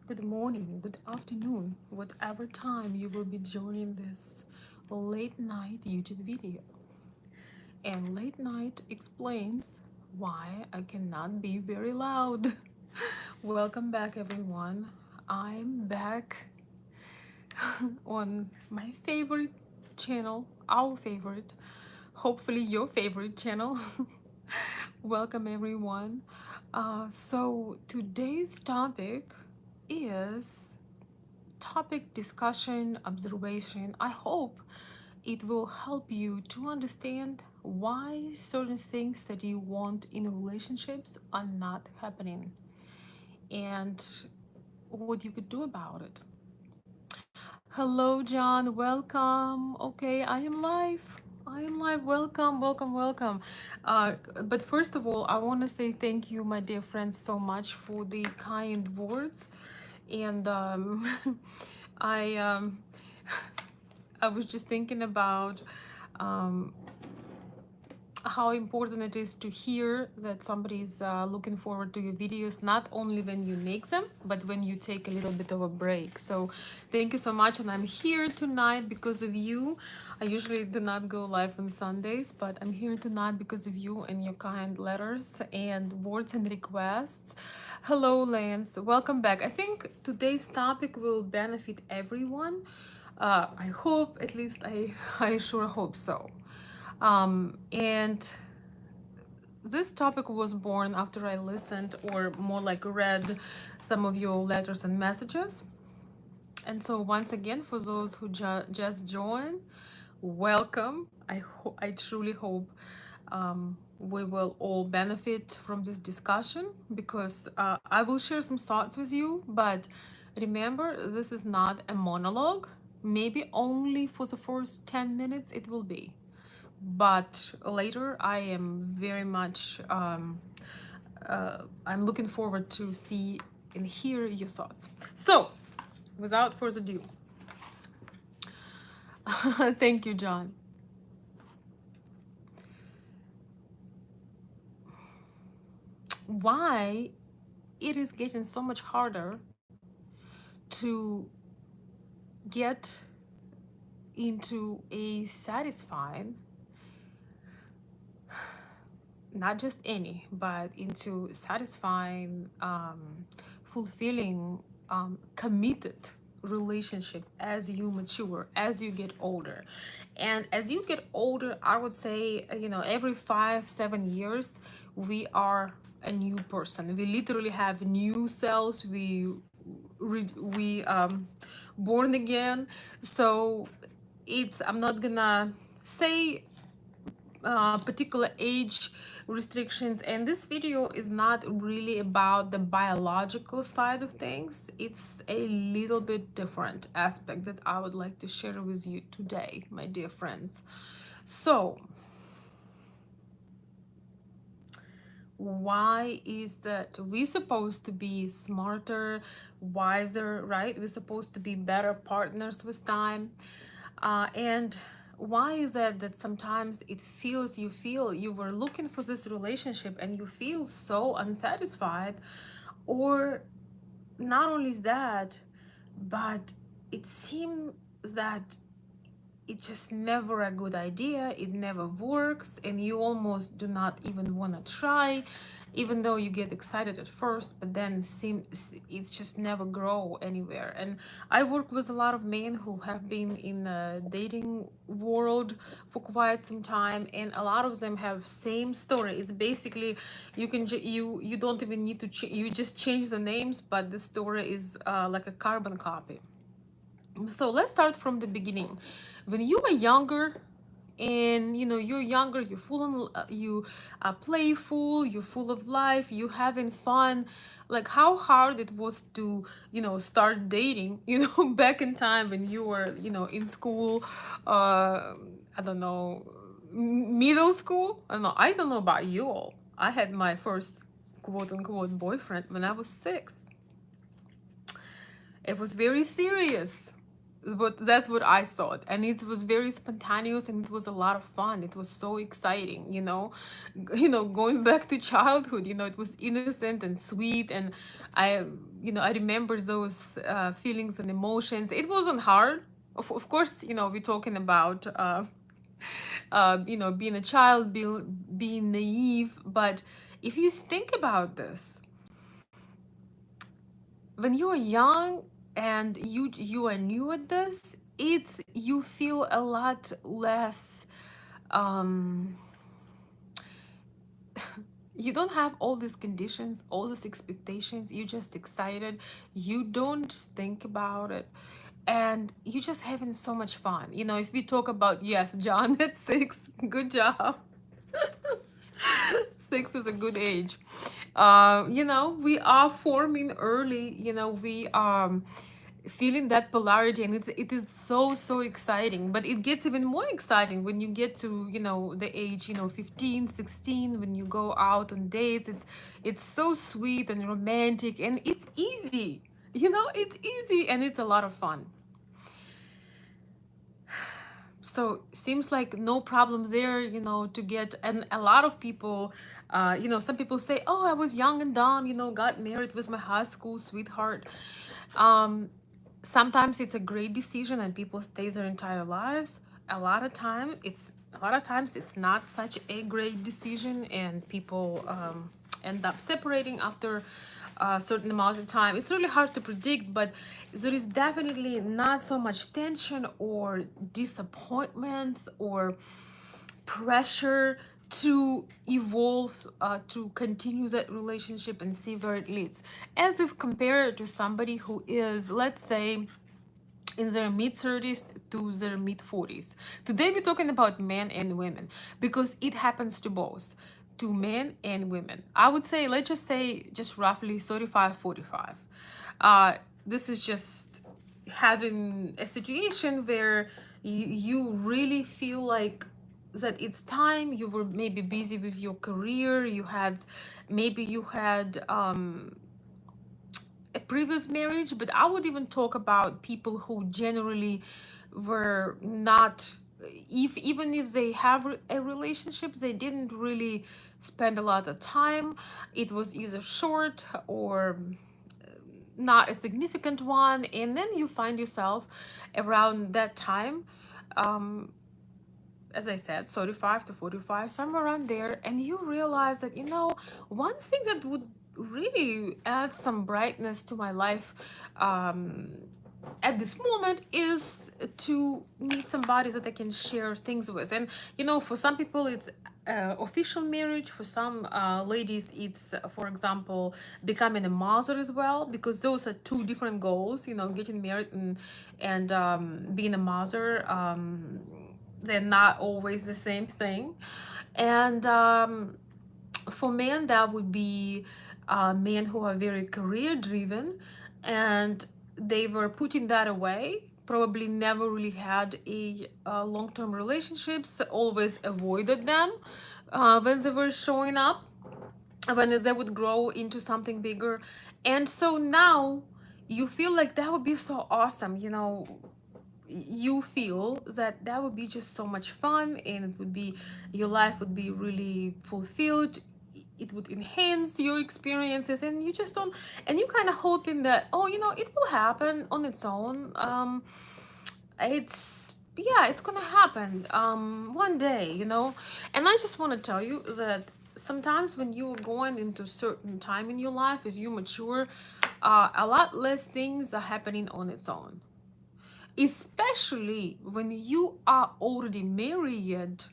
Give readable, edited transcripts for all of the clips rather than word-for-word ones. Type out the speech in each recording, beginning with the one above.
good morning, good afternoon, whatever time you will be joining this late night YouTube video. And late night explains why I cannot be very loud. Welcome back, everyone. I'm back on my favorite channel, our favorite, hopefully your favorite channel. Welcome, everyone. So today's topic is topic discussion observation. I hope it will help you to understand why certain things that you want in relationships are not happening and what you could do about it. Hello, John. Welcome. Okay, I am live. I am live. Welcome, welcome, welcome. But first of all, I want to say thank you, my dear friends, so much for the kind words. And I I was just thinking about um, how important it is to hear that somebody's looking forward to your videos, not only when you make them, but when you take a little bit of a break. So thank you so much. And I'm here tonight because of you. I usually do not go live on Sundays, but I'm here tonight because of you and your kind letters and words and requests. Hello, Lance. Welcome back. I think today's topic will benefit everyone. I hope, at least I sure hope so. And this topic was born after I listened, or more like read, some of your letters and messages. And so once again, for those who just joined, welcome. I truly hope we will all benefit from this discussion, because I will share some thoughts with you, but remember, this is not a monologue. Maybe only for the first 10 minutes it will be, but later I am very much I'm looking forward to see and hear your thoughts. So without further ado, thank you, John. Why it is getting so much harder to get into a satisfying, not just any, but into satisfying, fulfilling, committed relationship as you mature, as you get older. And as you get older, I would say, every 5 7 years we are a new person. We literally have new cells. We born again. So it's, I'm not gonna say particular age restrictions, and this video is not really about the biological side of things. It's a little bit different aspect that I would like to share with you today, my dear friends. So why is that we're supposed to be smarter, wiser, right? We're supposed to be better partners with time. And why is that sometimes it feels, you feel you were looking for this relationship and you feel so unsatisfied? Or not only is that, but it seems that it's just never a good idea, it never works, and you almost do not even want to try, even though you get excited at first, but then it's just never grow anywhere. And I work with a lot of men who have been in the dating world for quite some time, and a lot of them have same story. It's basically, you don't even need to you just change the names, but the story is like a carbon copy. So let's start from the beginning. When you were younger, and you're younger, you're full of, you are playful, you're full of life, you having fun, like how hard it was to start dating, back in time when you were in school, I don't know, middle school. I don't know about you all. I had my first quote unquote boyfriend when I was 6. It was very serious. But that's what I thought, and it was very spontaneous, and it was a lot of fun. It was so exciting, you know. Going back to childhood, it was innocent and sweet, and I, I remember those feelings and emotions. It wasn't hard. Of course, we're talking about being a child, being naive, but if you think about this, when you're young and you are new at this, it's you feel a lot less, um you don't have all these conditions, all these expectations. You're just excited, you don't think about it, and you're just having so much fun. If we talk about, yes, John, at 6, good job. 6 is a good age. We are forming early. We are feeling that polarity, and it is so exciting. But it gets even more exciting when you get to the age 15, 16, when you go out on dates. It's so sweet and romantic, and it's easy. It's easy, and it's a lot of fun. So seems like no problems there, to get. And a lot of people, some people say, oh, I was young and dumb, got married with my high school sweetheart. um Sometimes it's a great decision and people stay their entire lives. A lot of times it's not such a great decision, and people end up separating after a certain amount of time. It's really hard to predict, but there is definitely not so much tension or disappointments or pressure to evolve, to continue that relationship and see where it leads, as if compared to somebody who is, let's say, in their mid 30s to their mid 40s. Today we're talking about men and women because it happens to both, to men and women. I would say, let's just say, just roughly 35, 45. This is just having a situation where you really feel like that it's time. You were maybe busy with your career, you had a previous marriage, but I would even talk about people who generally were not, if even if they have a relationship, they didn't really spend a lot of time. It was either short or not a significant one, and then you find yourself around that time, um, as I said, 35 to 45, somewhere around there, and you realize that, one thing that would really add some brightness to my life, um, at this moment, is to meet somebody that I can share things with. And, for some people, it's official marriage. For some ladies, it's, for example, becoming a mother as well, because those are two different goals, getting married and being a mother. They're not always the same thing. And for men, that would be men who are very career driven, and they were putting that away, probably never really had a long-term relationships, always avoided them when they were showing up, when they would grow into something bigger. And so now you feel like that would be so awesome. You feel that that would be just so much fun, and it would be, your life would be really fulfilled. It would enhance your experiences, and you just don't, and you kind of hoping that, oh, it will happen on its own. It's, yeah, it's gonna happen one day, and I just want to tell you that sometimes when you're going into certain time in your life, as you mature, a lot less things are happening on its own, especially when you are already married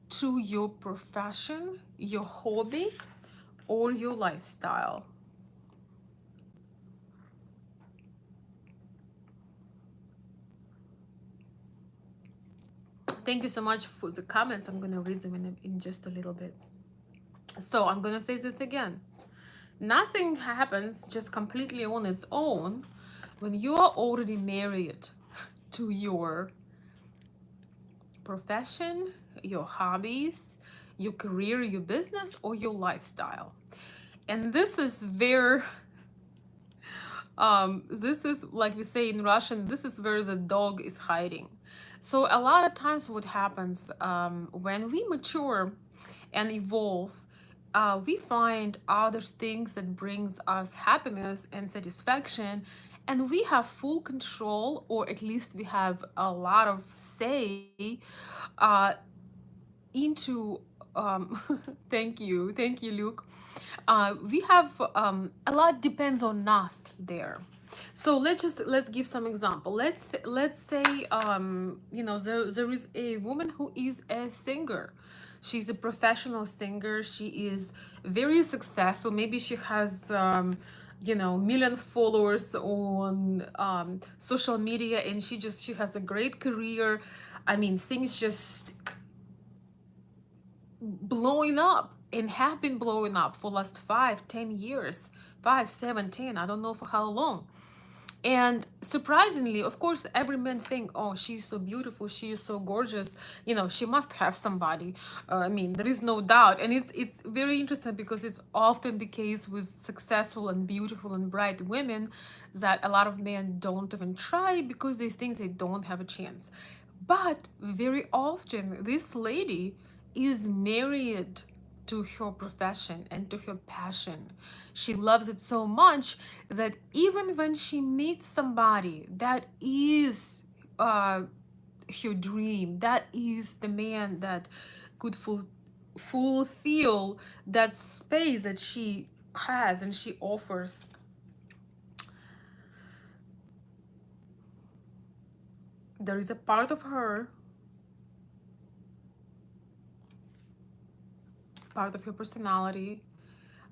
to your profession, your hobby, or your lifestyle. Thank you so much for the comments. I'm going to read them in just a little bit. So I'm going to say this again. Nothing happens just completely on its own when you are already married to your profession, your hobbies, your career, your business, or your lifestyle. And this is where This is like we say in Russian, this is where the dog is hiding. So a lot of times what happens when we mature and evolve, we find other things that brings us happiness and satisfaction, and we have full control, or at least we have a lot of say uh, into thank you, Luke. We have a lot depends on us there. So let's give some example. Let's say there is a woman who is a singer. She's a professional singer. She is very successful. Maybe she has million followers on social media, and she has a great career. I mean, things just blowing up and have been blowing up for last 5 10 years, 5 7 10, I don't know for how long. And surprisingly, of course, every man think, oh, she's so beautiful, she is so gorgeous, she must have somebody. I mean, there is no doubt. And it's very interesting because it's often the case with successful and beautiful and bright women that a lot of men don't even try because they think they don't have a chance. But very often this lady is married to her profession and to her passion. She loves it so much that even when she meets somebody that is her dream, that is the man that could fulfill that space that she has and she offers, there is a part of her, part of her personality.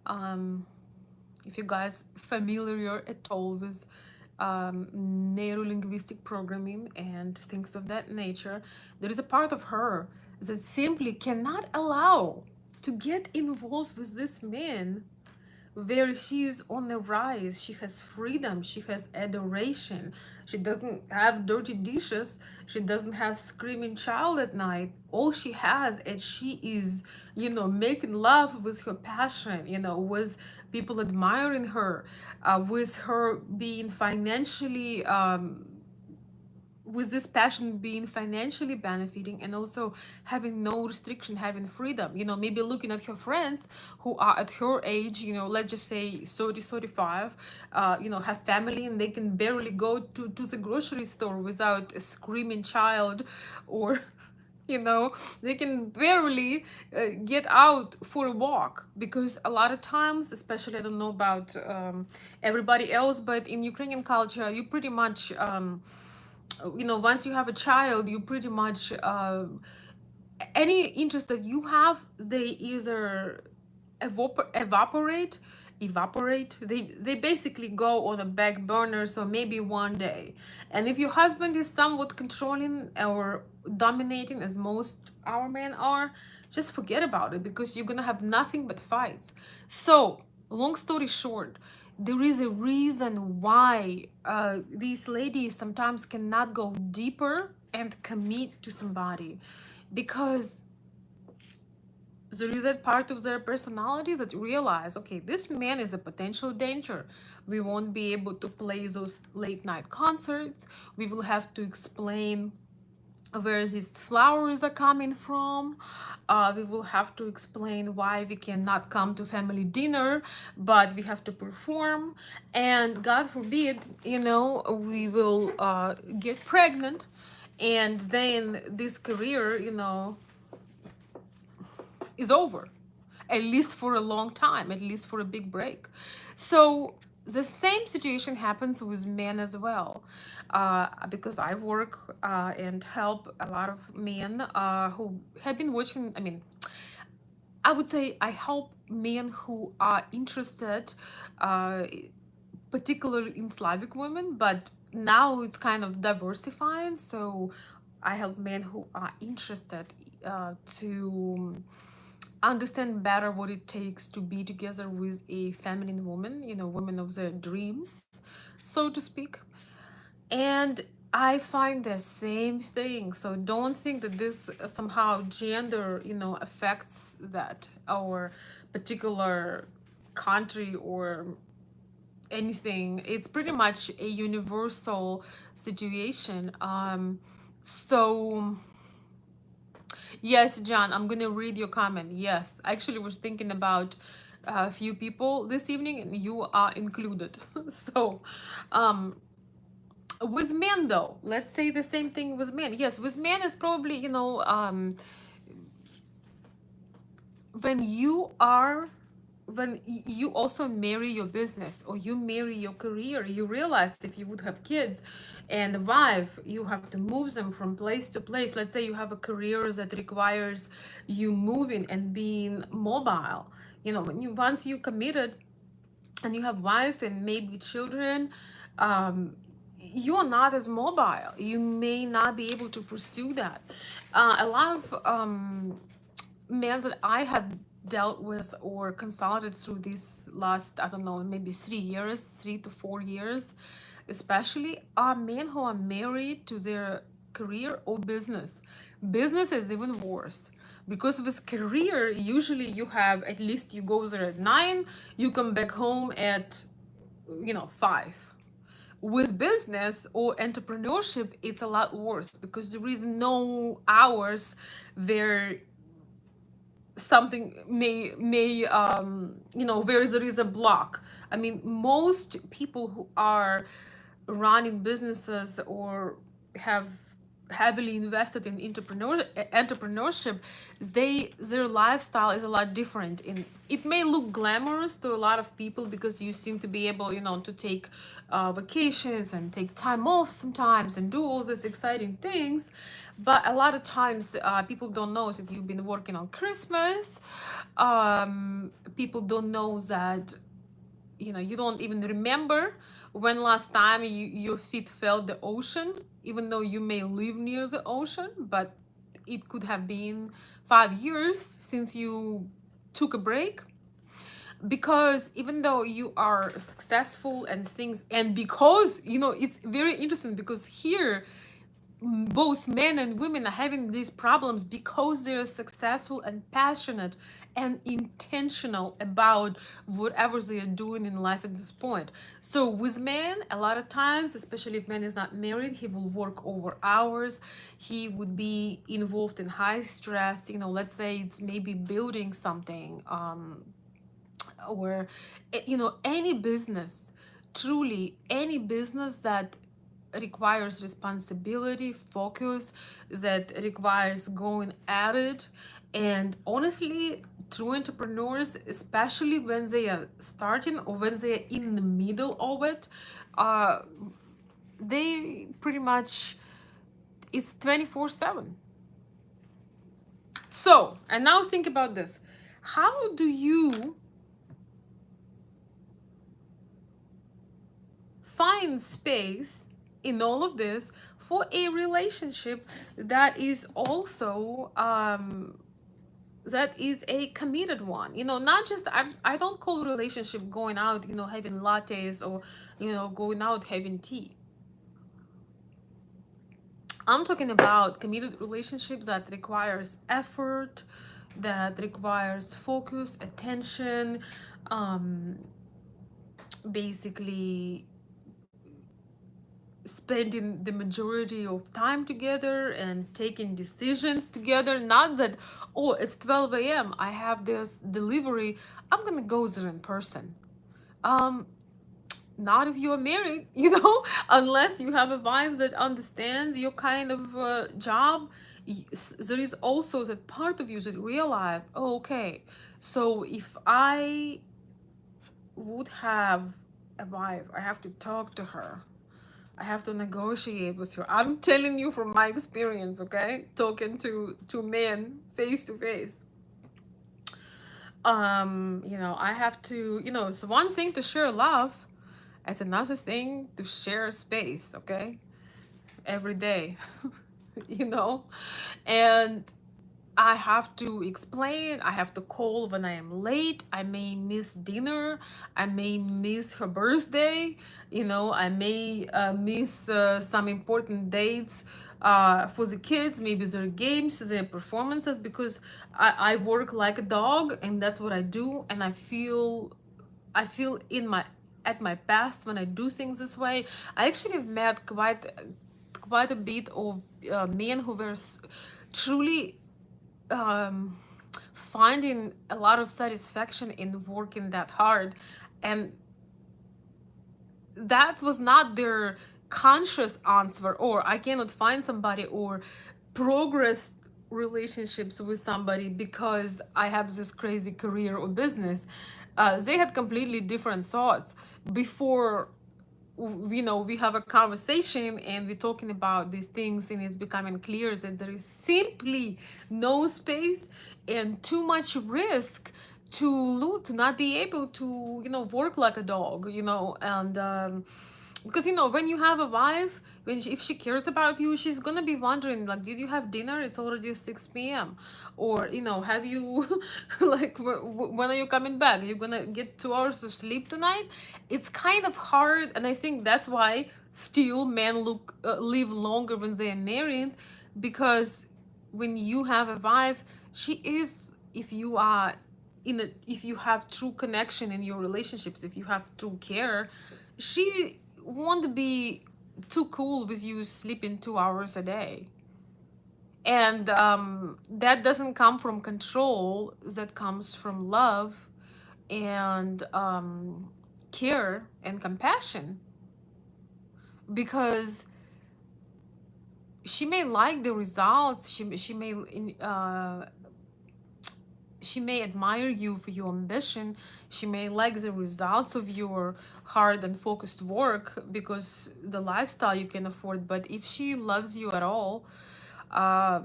Um, if you guys familiar at all with neuro-linguistic programming and things of that nature, there is a part of her that simply cannot allow to get involved with this man where she is on the rise. She has freedom, she has adoration, she doesn't have dirty dishes, she doesn't have screaming child at night. All she has is she is, making love with her passion, with people admiring her, with her being financially with this passion being financially benefiting, and also having no restriction, having freedom, maybe looking at her friends who are at her age, let's just say 30 35, have family and they can barely go to the grocery store without a screaming child, or you know they can barely get out for a walk, because a lot of times, especially, I don't know about everybody else, but in Ukrainian culture, you pretty much once you have a child, you pretty much any interest that you have, they either evaporate. They basically go on a back burner, so maybe one day. And if your husband is somewhat controlling or dominating, as most our men are, just forget about it, because you're gonna have nothing but fights. So long story short, there is a reason why these ladies sometimes cannot go deeper and commit to somebody, because there is that part of their personalities that realize, okay, this man is a potential danger. We won't be able to play those late night concerts. We will have to explain where these flowers are coming from. We will have to explain why we cannot come to family dinner, but we have to perform. And God forbid, we will get pregnant, and then this career, is over, at least for a long time, at least for a big break. So the same situation happens with men as well, because I work and help a lot of men who have been watching. I mean, I would say I help men who are interested, uh, particularly in Slavic women, but now it's kind of diversifying. So I help men who are interested to understand better what it takes to be together with a feminine woman, woman of their dreams, so to speak. And I find the same thing. So don't think that this somehow gender, affects that, our particular country or anything. It's pretty much a universal situation. So yes, John, I'm gonna read your comment. Yes, I actually was thinking about a few people this evening, and you are included. So, um, with men though, let's say the same thing with men. Yes, with men, it's probably, when you are you also marry your business or you marry your career, you realize if you would have kids and a wife, you have to move them from place to place. Let's say you have a career that requires you moving and being mobile. When you once you committed and you have wife and maybe children, you are not as mobile. You may not be able to pursue that. A lot of men that I have dealt with or consulted through these last, I don't know, maybe 3 years, 3 to 4 years, especially, are men who are married to their career or business. Business is even worse because with career, usually you have at least you go there at 9, you come back home at 5. With business or entrepreneurship, it's a lot worse because there is no hours there. Something may where there is a block. I mean, most people who are running businesses or have heavily invested in entrepreneurship, their lifestyle is a lot different. And it may look glamorous to a lot of people because you seem to be able, to take vacations and take time off sometimes and do all these exciting things. But a lot of times, people don't know that you've been working on Christmas. People don't know that, you don't even remember when last time your feet felt the ocean, even though you may live near the ocean, but it could have been 5 years since you took a break. Because even though you are successful and things, and because it's very interesting because here both men and women are having these problems because they're successful and passionate and intentional about whatever they are doing in life at this point. So with men, a lot of times, especially if man is not married, he will work over hours. He would be involved in high stress. Let's say it's maybe building something, or any business, truly any business that requires responsibility, focus, that requires going at it. And honestly, true entrepreneurs, especially when they are starting or when they are in the middle of it, uh they pretty much, it's 24/7. So, and now think about this. How do you find space in all of this for a relationship that is also that is a committed one? Not just, I don't call relationship going out, having lattes, or going out having tea. I'm talking about committed relationships that requires effort, that requires focus, attention, um basically spending the majority of time together and taking decisions together. Not that, oh, it's 12 a.m., I have this delivery, I'm gonna go there in person. um Not if you're married, unless you have a wife that understands your kind of job. There is also that part of you that realize, oh, okay, so if I would have a wife, I have to talk to her, I have to negotiate with her. I'm telling you from my experience, okay? Talking to men face to face. I have to, it's one thing to share love, it's another thing to share space, okay? Every day. you know? And I have to explain, I have to call when I am late, I may miss dinner, I may miss her birthday, I may miss some important dates for the kids, maybe their games, their performances, because I work like a dog and that's what I do. And I feel in my at my past when I do things this way. I actually have met quite a bit of men who were truly um, finding a lot of satisfaction in working that hard, and that was not their conscious answer, or I cannot find somebody or progress relationships with somebody because I have this crazy career or business. They had completely different thoughts before. We have a conversation and we're talking about these things, and it's becoming clear that there is simply no space and too much risk to not be able to work like a dog, and because when you have a wife, if she cares about you, she's gonna be wondering, like, did you have dinner? It's already 6 p.m. Or have you like when are you coming back? Are you gonna get 2 hours of sleep tonight? It's kind of hard, and I think that's why still men live longer when they are married, because when you have a wife, she is, if you are if you have true connection in your relationships, if you have true care, she won't be too cool with you sleeping 2 hours a day. And that doesn't come from control, that comes from love and care and compassion, because she may like the results, she may admire you for your ambition, she may like the results of your hard and focused work because the lifestyle you can afford. But if she loves you at all, uh,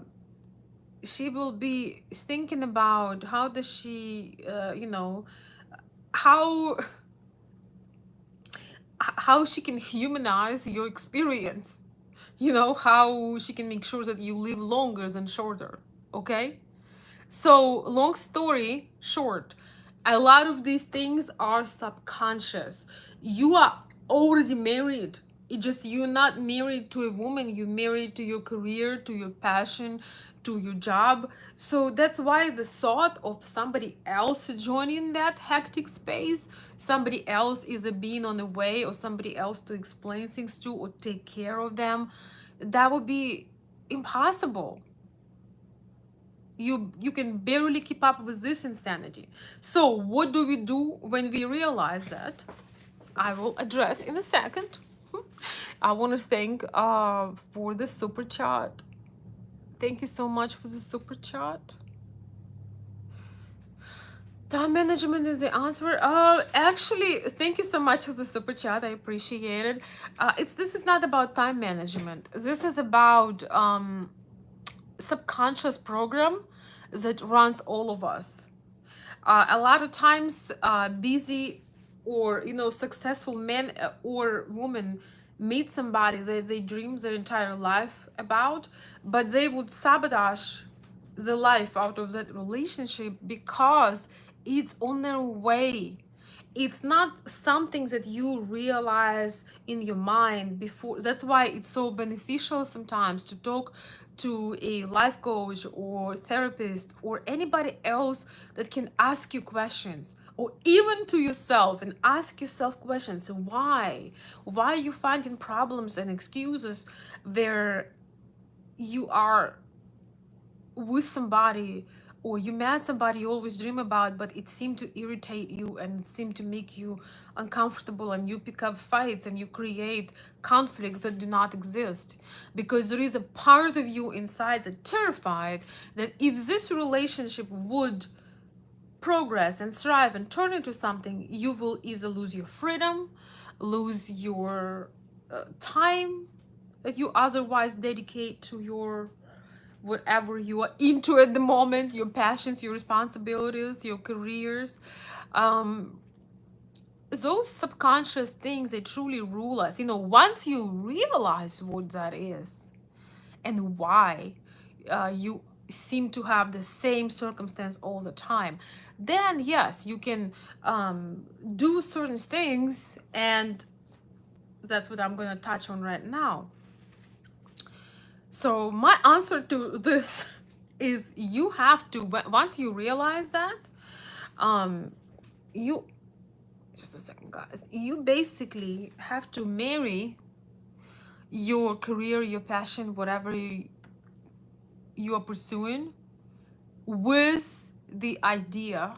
she will be thinking about how does she how how she can humanize your experience, how she can make sure that you live longer than shorter. Okay, so long story short, a lot of these things are subconscious. You are already married. It just, you're not married to a woman, you're married to your career, to your passion, to your job. So that's why the thought of somebody else joining that hectic space, somebody else either being on the way or somebody else to explain things to or take care of them, that would be impossible. You can barely keep up with this insanity. So what do we do when we realize that? I will address in a second. I want to thank for the super chat. Thank you so much for the super chat. Time management is the answer. Actually, thank you so much for the super chat. I appreciate it. This is not about time management. This is about subconscious program that runs all of us. A lot of times, busy or successful men or women meet somebody that they dream their entire life about, but they would sabotage the life out of that relationship because it's on their way. It's not something that you realize in your mind before. That's why it's so beneficial sometimes to talk to a life coach or therapist or anybody else that can ask you questions, or even to yourself, and ask yourself questions. Why are you finding problems and excuses where you are with somebody, or you met somebody you always dream about, but it seemed to irritate you and it seemed to make you uncomfortable, and you pick up fights and you create conflicts that do not exist because there is a part of you inside that terrified that if this relationship would progress and strive and turn into something, you will either lose your freedom, lose your time that you otherwise dedicate to your whatever you are into at the moment, your passions, your responsibilities, your careers. Um, those subconscious things, they truly rule us. Once you realize what that is and why you seem to have the same circumstance all the time, then yes, you can do certain things, and that's what I'm going to touch on right now. So my answer to this is you have to, once you realize that, um, you just a second, guys. You basically have to marry your career, your passion, whatever you are pursuing, with the idea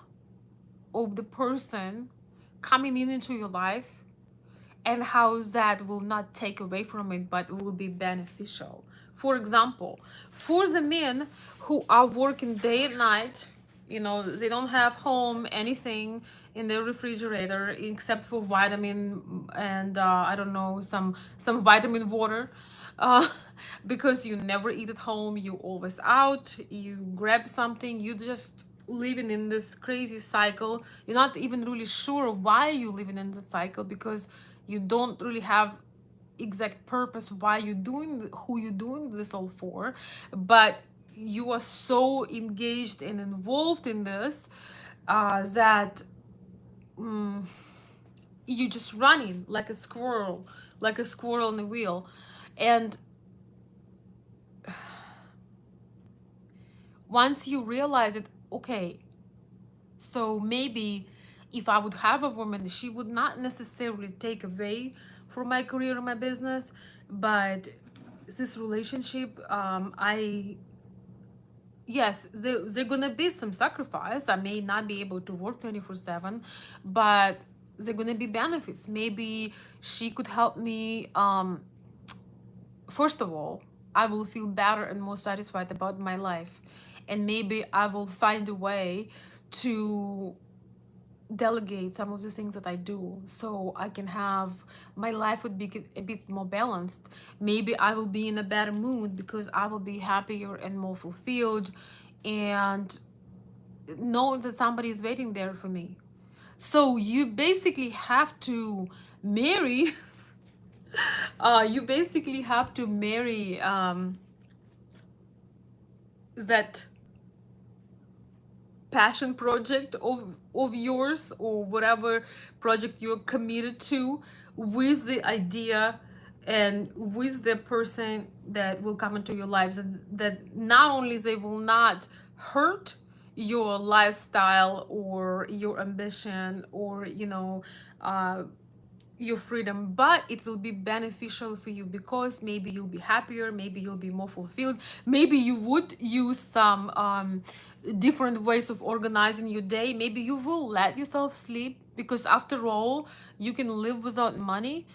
of the person coming in into your life, and how that will not take away from it but will be beneficial. For example, for the men who are working day and night, they don't have home anything in their refrigerator except for vitamin and I don't know, some vitamin water, uh, because you never eat at home, you always out, you grab something, you just living in this crazy cycle. You're not even really sure why you're living in the cycle, because you don't really have exact purpose why you're doing, who you're doing this all for, but you are so engaged and involved in this, that you just running like a squirrel on the wheel. And once you realize it, okay, so maybe if I would have a woman, she would not necessarily take away from my career or my business, but this relationship, I yes, there gonna be some sacrifice. I may not be able to work 24/7, but there gonna be benefits. Maybe she could help me. First of all, I will feel better and more satisfied about my life, and maybe I will find a way to delegate some of the things that I do, so I can have my life would be a bit more balanced. Maybe I will be in a better mood because I will be happier and more fulfilled, and knowing that somebody is waiting there for me. So you basically have to marry you basically have to marry that passion project of yours, or whatever project you're committed to, with the idea and with the person that will come into your lives, and that not only they will not hurt your lifestyle or your ambition, or your freedom, but it will be beneficial for you, because maybe you'll be happier, maybe you'll be more fulfilled, maybe you would use some different ways of organizing your day, maybe you will let yourself sleep, because after all, you can live without money,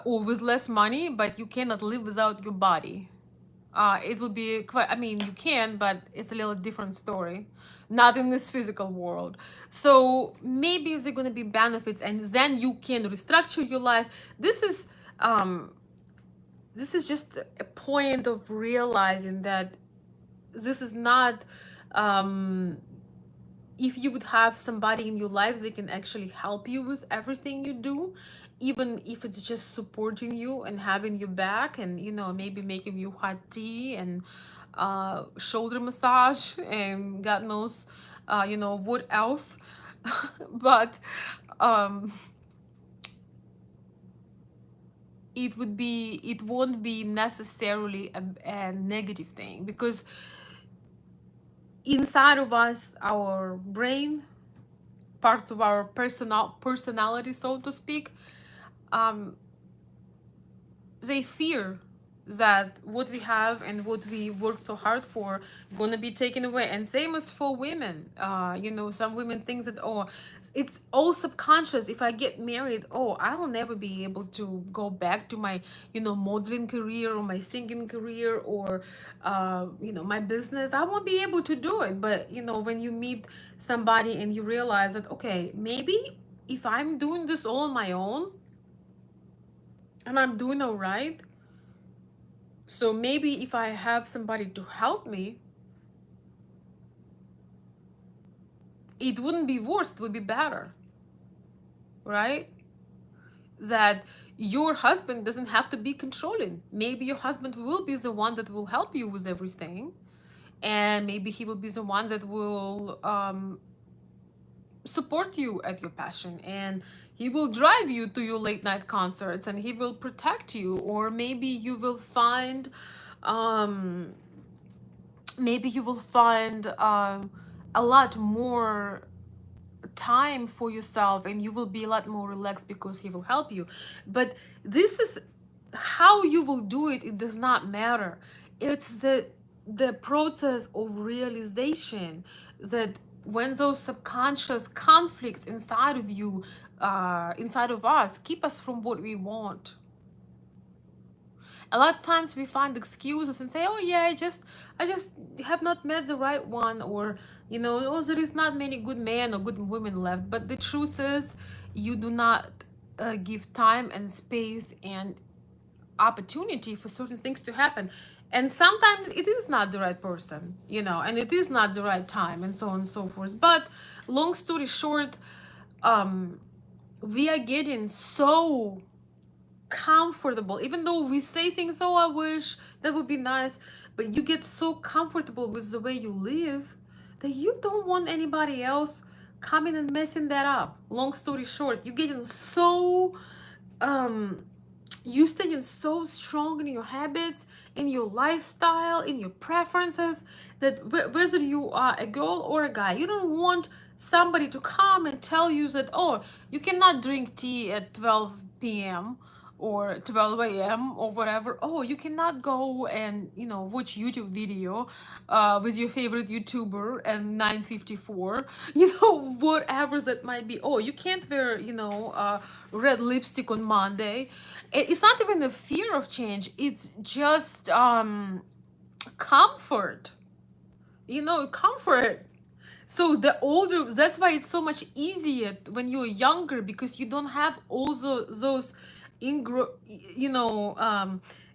or with less money, but you cannot live without your body. It would be quite, I mean, you can, but it's a little different story, not in this physical world. So maybe there going to be benefits, and then you can restructure your life. Um this is just a point of realizing that this is not, um if you would have somebody in your life, they can actually help you with everything you do, even if it's just supporting you and having your back, and maybe making you hot tea and shoulder massage, and god knows what else. But um it won't be necessarily a negative thing, because inside of us, our brain, parts of our personality, so to speak, um, they fear that what we have and what we work so hard for gonna be taken away. And same as for women, some women think that, oh, it's all subconscious. If I get married, oh, I will never be able to go back to my modeling career, or my singing career, or my business. I won't be able to do it. But when you meet somebody and you realize that, okay, maybe if I'm doing this all on my own and I'm doing all right, so maybe if I have somebody to help me, it wouldn't be worse, it would be better, right? That your husband doesn't have to be controlling. Maybe your husband will be the one that will help you with everything, and maybe he will be the one that will support you at your passion, and he will drive you to your late night concerts, and he will protect you. Or maybe you will find um a lot more time for yourself, and you will be a lot more relaxed because he will help you. But this is how you will do it. It does not matter. It's the process of realization that when those subconscious conflicts inside of you, inside of us, keep us from what we want. A lot of times we find excuses and say, oh yeah, I just have not met the right one, or oh, there is not many good men or good women left. But the truth is, you do not give time and space and opportunity for certain things to happen. And sometimes it is not the right person, and it is not the right time, and so on and so forth. But long story short, um we are getting so comfortable, even though we say things, oh, I wish that would be nice, but you get so comfortable with the way you live that you don't want anybody else coming and messing that up. Long story short, you getting so um you staying so strong in your habits, in your lifestyle, in your preferences, that whether you are a girl or a guy, you don't want somebody to come and tell you that, oh, you cannot drink tea at 12 p.m. or 12 a.m. or whatever. Oh, you cannot go and watch YouTube video with your favorite YouTuber at 9:54. Whatever that might be. Oh, you can't wear red lipstick on Monday. It's not even a fear of change. It's just comfort. Comfort. So the older, that's why it's so much easier when you're younger, because you don't have all those ingro,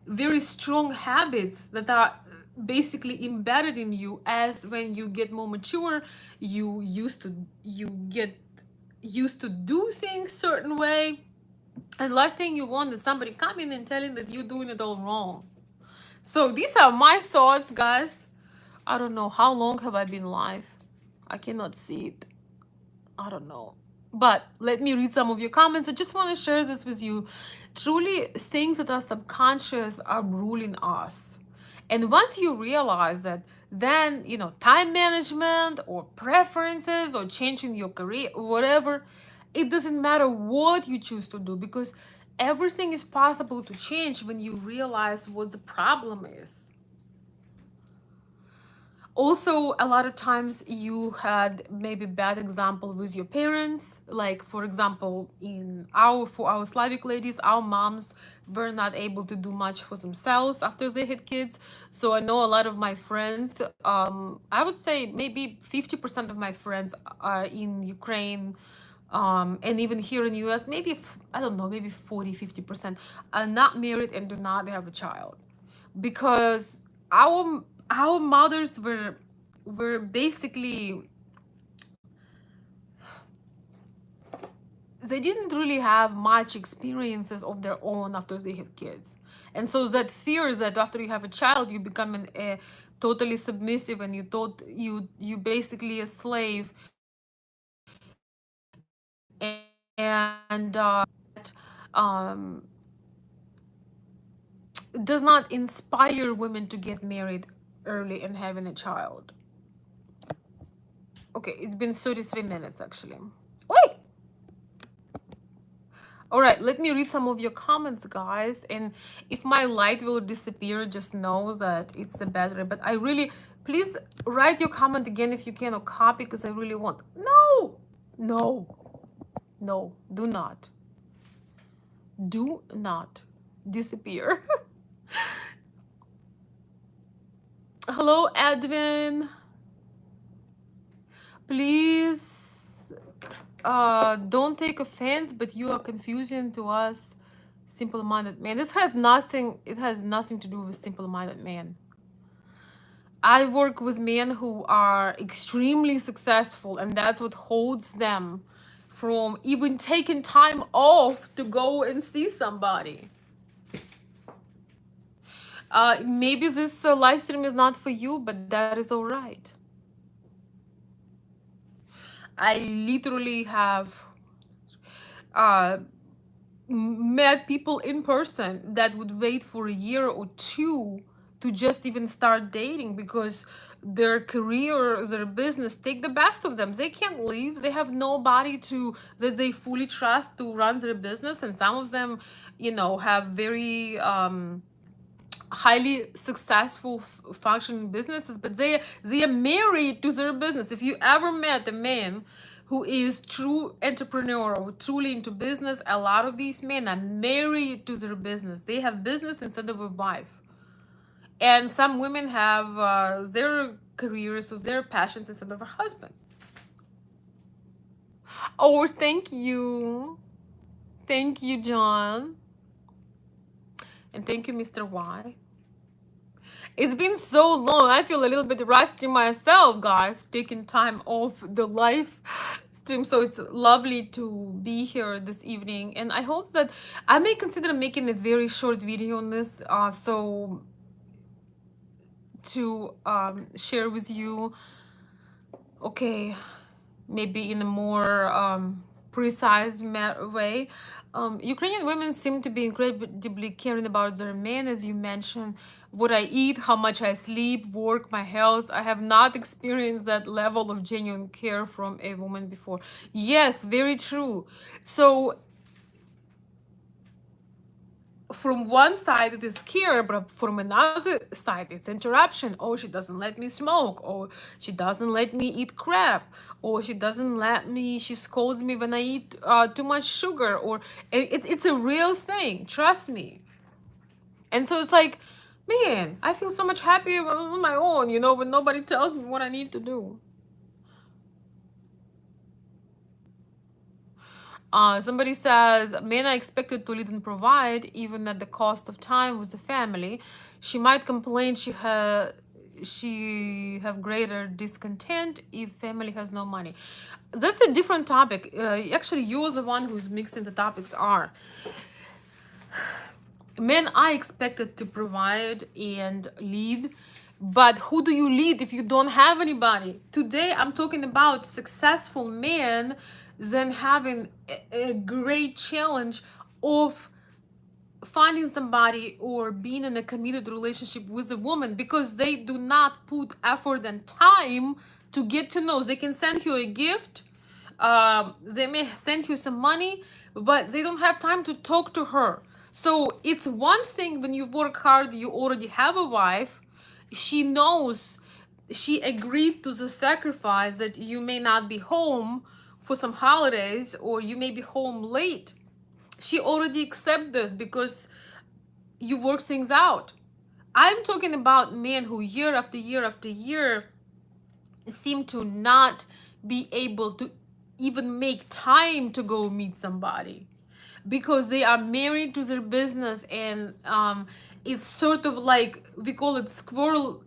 very strong habits that are basically embedded in you. As when you get more mature, you get used to do things certain way, and last thing you want is somebody coming and telling that you're doing it all wrong. So these are my thoughts, guys. I don't know how long have I been live. I cannot see it. I don't know. But let me read some of your comments. I just want to share this with you. Truly, things that are subconscious are ruling us. And once you realize that, then, time management or preferences or changing your career, whatever, it doesn't matter what you choose to do, because everything is possible to change when you realize what the problem is. Also, a lot of times you had maybe bad example with your parents. Like, for example, for our Slavic ladies, our moms were not able to do much for themselves after they had kids. So I know a lot of my friends, I would say maybe 50% of my friends are in Ukraine, and even here in the US, maybe I don't know, maybe 40-50% are not married and do not have a child, because our mothers were basically, they didn't really have much experiences of their own after they have kids. And so that fear is that after you have a child, you become a totally submissive, and you basically a slave. And um does not inspire women to get married early and having a child. Okay, it's been 33 minutes actually. Wait. All right, let me read some of your comments, guys. And if my light will disappear, just know that it's the battery. But I really, please write your comment again if you can, or copy, because I really want. No, no, no, do not. Do not disappear. Hello, Edwin. Please don't take offense, but you are confusing to us simple-minded man. It has nothing to do with simple-minded man. I work with men who are extremely successful, and that's what holds them from even taking time off to go and see somebody. Maybe this live stream is not for you, but that is all right. I literally have met people in person that would wait for a year or two to just even start dating, because their career, their business take the best of them. They can't leave. They have nobody to that they fully trust to run their business, and some of them, have very highly successful functioning businesses, but they are married to their business. If you ever met a man who is true entrepreneur or truly into business, a lot of these men are married to their business. They have business instead of a wife. And some women have their careers or their passions instead of a husband. Oh, thank you. Thank you, John. And thank you, Mr. Y. It's been so long. I feel a little bit rusty myself, guys, taking time off the live stream. So it's lovely to be here this evening. And I hope that I may consider making a very short video on this. So to share with you, okay, maybe in a more precise way. Ukrainian women seem to be incredibly caring about their men, as you mentioned. What I eat, how much I sleep, work, my health. I have not experienced that level of genuine care from a woman before. Yes, very true. So from one side it is care, but from another side it's interruption. Oh, she doesn't let me smoke, or she doesn't let me eat crap, or she scolds me when I eat too much sugar, or it's a real thing, trust me. And so it's like, man, I feel so much happier on my own, when nobody tells me what I need to do. Somebody says, men are expected to lead and provide, even at the cost of time with the family. She might complain she have greater discontent if family has no money. That's a different topic. Actually, you're the one who's mixing the topics. Men are expected to provide and lead, but who do you lead if you don't have anybody? Today I'm talking about successful men then having a great challenge of finding somebody or being in a committed relationship with a woman, because they do not put effort and time to get to know. They can send you a gift, they may send you some money, but they don't have time to talk to her. So it's one thing when you work hard, you already have a wife, she knows, she agreed to the sacrifice that you may not be home for some holidays, or you may be home late. She already accept this because you work things out. I'm talking about men who year after year after year seem to not be able to even make time to go meet somebody, because they are married to their business. And it's sort of like, we call it squirrel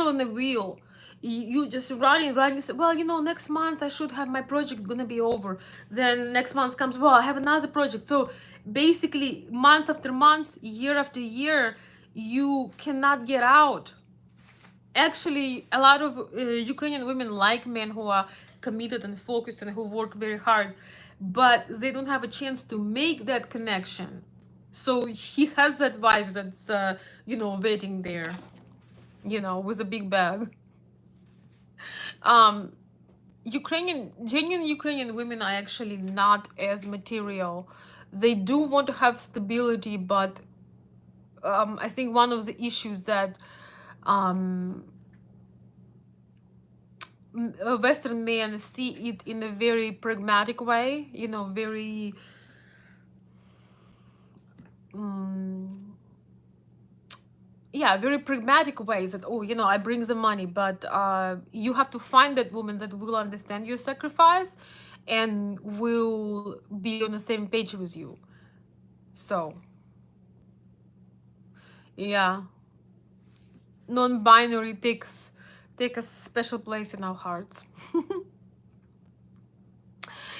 on the wheel. You just running, you say, well, next month I should have my project gonna be over. Then next month comes, well, I have another project. So basically, month after month, year after year, you cannot get out. Actually, a lot of Ukrainian women like men who are committed and focused and who work very hard, but they don't have a chance to make that connection. So he has that vibe that's waiting there, with a big bag. um genuine Ukrainian women are actually not as material. They do want to have stability, but I think one of the issues that um Western men see it in a very pragmatic way, very yeah, very pragmatic ways, that, oh, I bring the money, but you have to find that woman that will understand your sacrifice and will be on the same page with you. So yeah, non-binary take a special place in our hearts.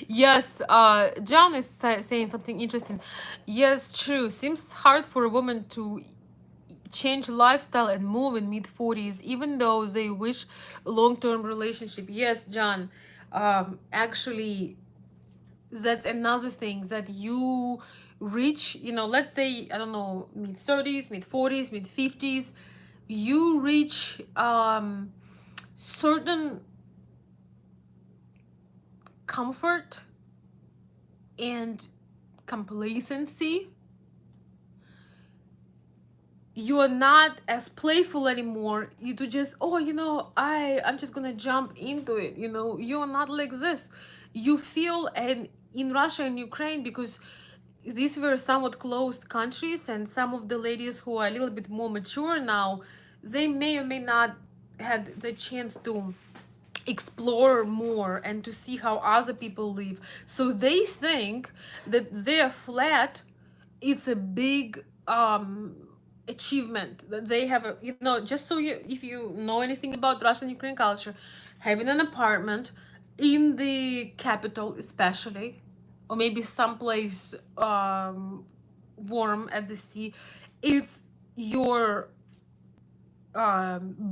Yes, John is saying something interesting. Yes, true. Seems hard for a woman to change lifestyle and move in mid-40s, even though they wish long-term relationship. Yes, John. Actually, that's another thing, that you reach, let's say, I don't know, mid-30s, mid-40s, mid-50s. you reach certain comfort and complacency. You are not as playful anymore. You do just, oh, I'm just gonna jump into it. You're not like this. You feel, and in Russia and Ukraine, because these were somewhat closed countries, and some of the ladies who are a little bit more mature now, they may or may not had the chance to explore more and to see how other people live. So they think that their flat is a big achievement, that they have a, just so you, if you know anything about Russian Ukraine culture, having an apartment in the capital especially, or maybe someplace warm at the sea, it's your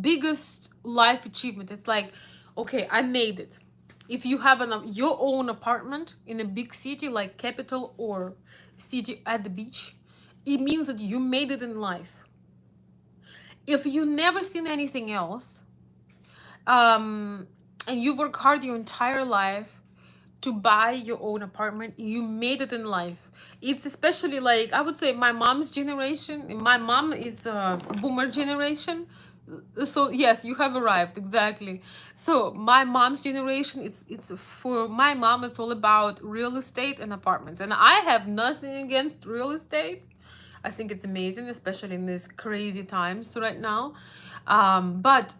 biggest life achievement. It's like, okay, I made it. If you have your own apartment in a big city like capital or city at the beach, it means that you made it in life. If you never seen anything else, and you work hard your entire life to buy your own apartment, you made it in life. It's especially, like, I would say my mom's generation. My mom is a boomer generation, so yes, you have arrived exactly. So my mom's generation, it's for my mom, it's all about real estate and apartments, and I have nothing against real estate. I think it's amazing, especially in these crazy times right now. But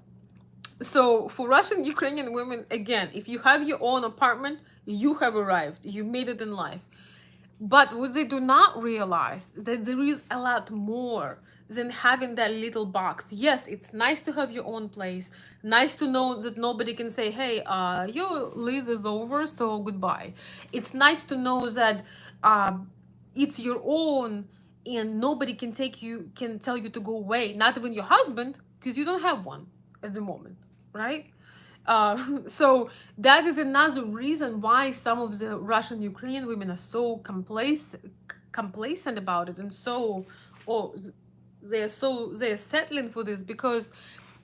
so for Russian Ukrainian women, again, if you have your own apartment, you have arrived. You made it in life. But what they do not realize is that there is a lot more than having that little box. Yes, it's nice to have your own place. Nice to know that nobody can say, "Hey, your lease is over, so goodbye." It's nice to know that it's your own, and nobody can tell you to go away. Not even your husband, because you don't have one at the moment, right? So that is another reason why some of the Russian Ukrainian women are so complacent about it, and so, oh, they're settling for this because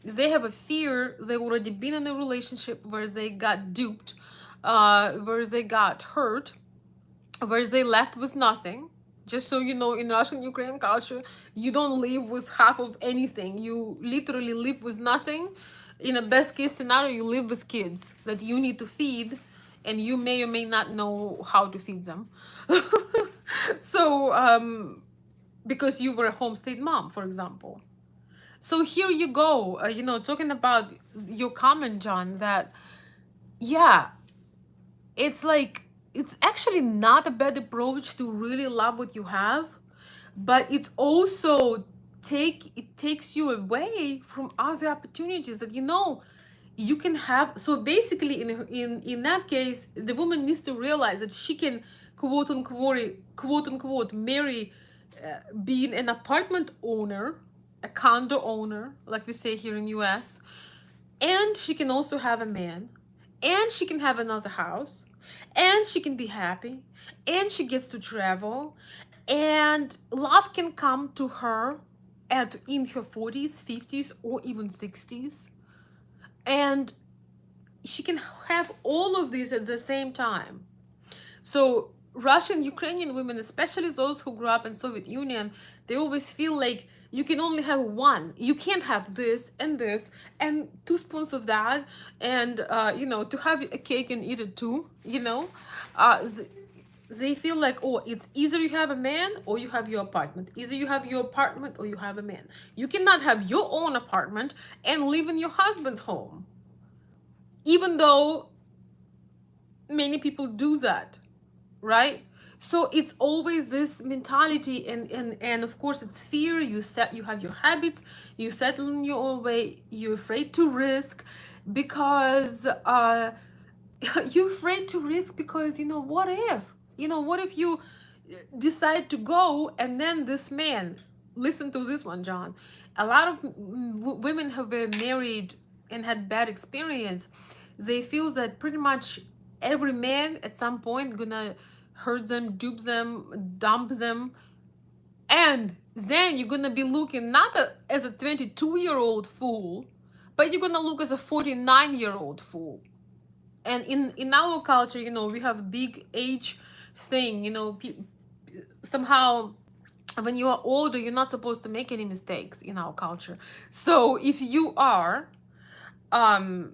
they have a fear. They already been in a relationship where they got duped, where they got hurt, where they left with nothing. Just so you know, in Russian Ukrainian culture, you don't live with half of anything. You literally live with nothing. In a best case scenario, you live with kids that you need to feed, and you may or may not know how to feed them. So, because you were a homestay mom, for example. So here you go, talking about your comment, John, that, yeah, it's like, it's actually not a bad approach to really love what you have, but it also takes you away from other opportunities that you can have. So basically, in that case, the woman needs to realize that she can quote unquote marry, being an apartment owner, a condo owner, like we say here in US, and she can also have a man, and she can have another house, and she can be happy, and she gets to travel, and love can come to her in her 40s, 50s, or even 60s, and she can have all of these at the same time. So Russian Ukrainian women, especially those who grew up in Soviet Union, they always feel like you can only have one. You can't have this and two spoons of that, and to have a cake and eat it too. They feel like, oh, it's either you have a man or you have your apartment. Either you have your apartment or you have a man. You cannot have your own apartment and live in your husband's home, even though many people do that, right? So it's always this mentality, and of course it's fear. You have your habits, you settle in your own way, you're afraid to risk because you're afraid to risk because what if you decide to go, and then this man, listen to this one, John. A lot of women have been married and had bad experience. They feel that pretty much every man at some point gonna hurt them, dupe them, dump them, and then you're gonna be looking not as a 22-year-old fool, but you're gonna look as a 49-year-old fool. And in our culture, we have big age thing. Somehow when you are older, you're not supposed to make any mistakes in our culture. So if you are um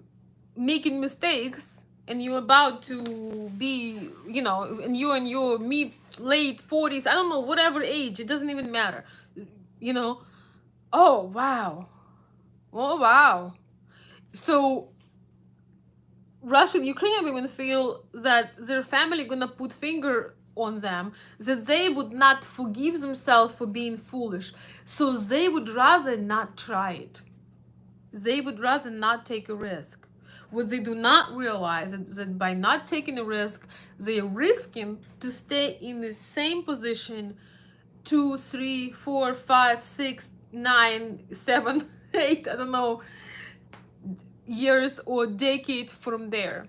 making mistakes and you're about to be, and you're in your mid late 40s, I don't know, whatever age, it doesn't even matter, you know oh wow, oh wow. So Russian Ukrainian women feel that their family gonna put finger on them, that they would not forgive themselves for being foolish, so they would rather not try it. They would rather not take a risk. What they do not realize is that by not taking a risk, they are risking to stay in the same position 2, 3, 4, 5, 6, 9, 7, 8, I don't know, years or decade from there,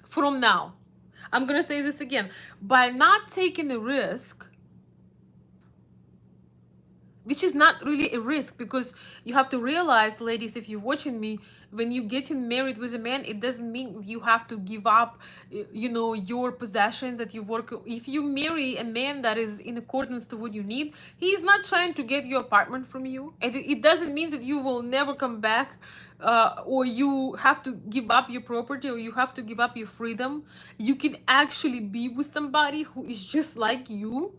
from now. I'm gonna say this again. By not taking a risk, which is not really a risk, because you have to realize, ladies, if you're watching me, when you getting married with a man, it doesn't mean you have to give up your possessions that you work. If you marry a man that is in accordance to what you need, he is not trying to get your apartment from you, and it doesn't mean that you will never come back, or you have to give up your property, or you have to give up your freedom. You can actually be with somebody who is just like you,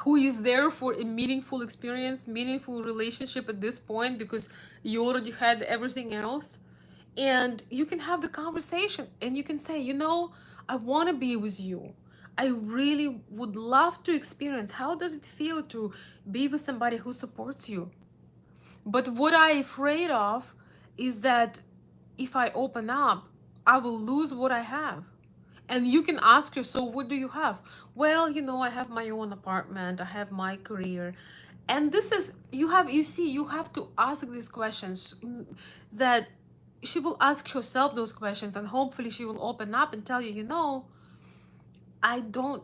who is there for a meaningful experience, meaningful relationship at this point, because you already had everything else. And you can have the conversation and you can say, I want to be with you. I really would love to experience how does it feel to be with somebody who supports you. But what I'm afraid of is that if I open up, I will lose what I have. And you can ask her, so what do you have? Well, I have my own apartment, I have my career. And this is, you have to ask these questions, that she will ask herself those questions, and hopefully she will open up and tell you, I don't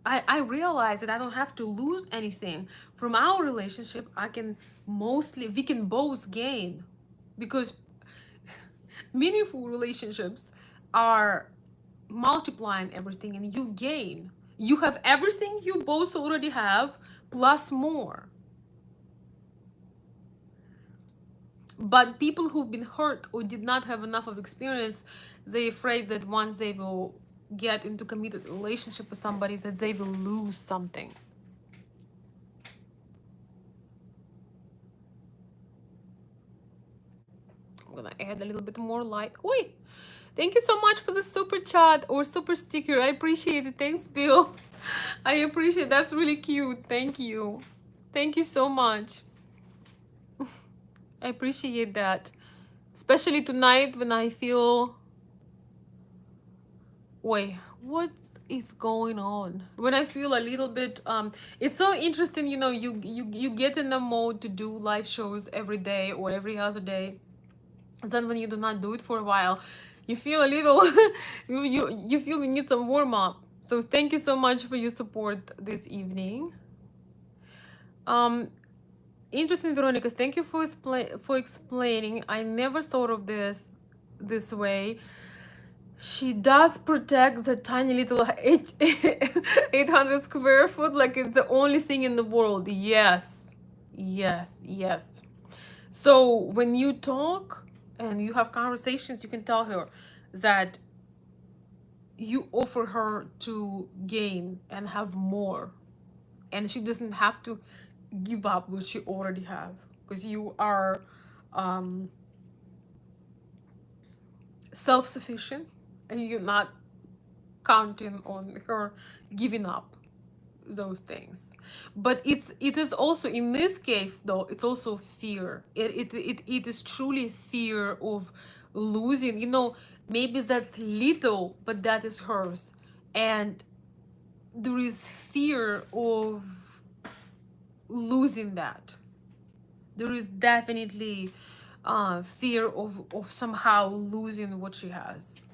I realize that I don't have to lose anything from our relationship. We can both gain, because meaningful relationships are multiplying everything, and you gain. You have everything you both already have plus more. But people who've been hurt or did not have enough of experience, they're afraid that once they will get into committed relationship with somebody, that they will lose something. I'm gonna add a little bit more light. Wait, thank you so much for the super chat or super sticker. I appreciate it. Thanks, Bill. I appreciate it. That's really cute. Thank you. Thank you so much. I appreciate that. Especially tonight when I feel, wait, what is going on? When I feel a little bit it's so interesting, you get in the mode to do live shows every day or every other day. And then when you do not do it for a while, you feel a little you feel you need some warm up. So thank you so much for your support this evening. um Interesting, Veronica. Thank you for explaining. I never thought of this way. She does protect the tiny little 800 square foot like it's the only thing in the world. Yes, yes, yes. So when you talk and you have conversations, you can tell her that you offer her to gain and have more, and she doesn't have to give up what she already have, because you are um, self-sufficient, and you're not counting on her giving up those things. But it is also, in this case though, it's also fear. It is truly fear of losing, maybe that's little, but that is hers. And there is fear of losing that. There is definitely fear of somehow losing what she has.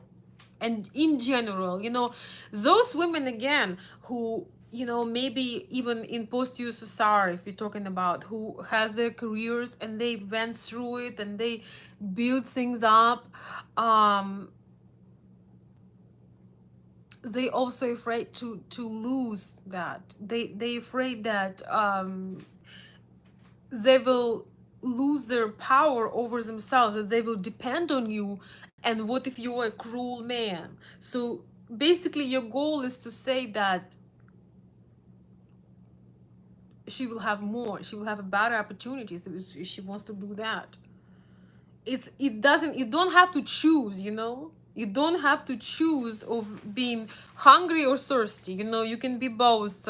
And in general, those women again who, maybe even in post-USSR, if you're talking about, who has their careers and they went through it and they build things up, um they also afraid to lose that. They afraid that they will lose their power over themselves, that they will depend on you. And what if you're a cruel man? So basically your goal is to say that she will have more, she will have a better opportunities if she wants to do that. It doesn't, you don't have to choose, you don't have to choose of being hungry or thirsty, you can be both.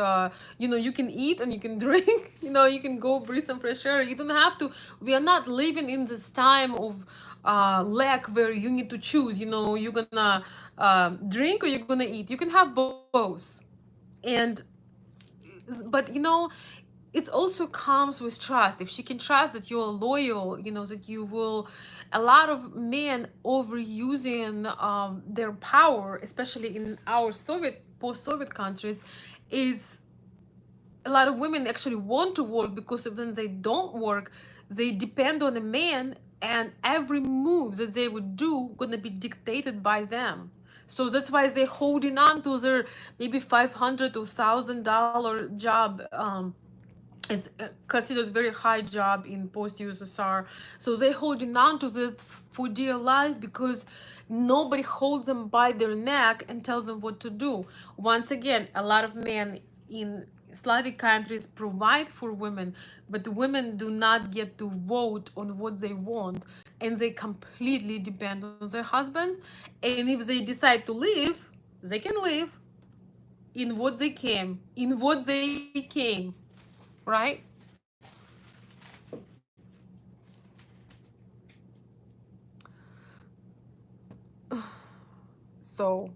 You can eat and you can drink, you can go breathe some fresh air. You don't have to. We are not living in this time of lack where you need to choose, you're gonna drink or you're gonna eat. You can have both. And but it also comes with trust. If she can trust that you're loyal, that you will. A lot of men overusing their power, especially in our post-Soviet countries, is a lot of women actually want to work, because when they don't work, they depend on a man, and every move that they would do gonna be dictated by them. So that's why they're holding on to their maybe 500 or $1,000 job. It's considered very high job in post-USSR. So they're holding on to this for dear life, because nobody holds them by their neck and tells them what to do. Once again, a lot of men in Slavic countries provide for women, but the women do not get to vote on what they want, and they completely depend on their husbands. And if they decide to leave, they can leave in what they came, right? So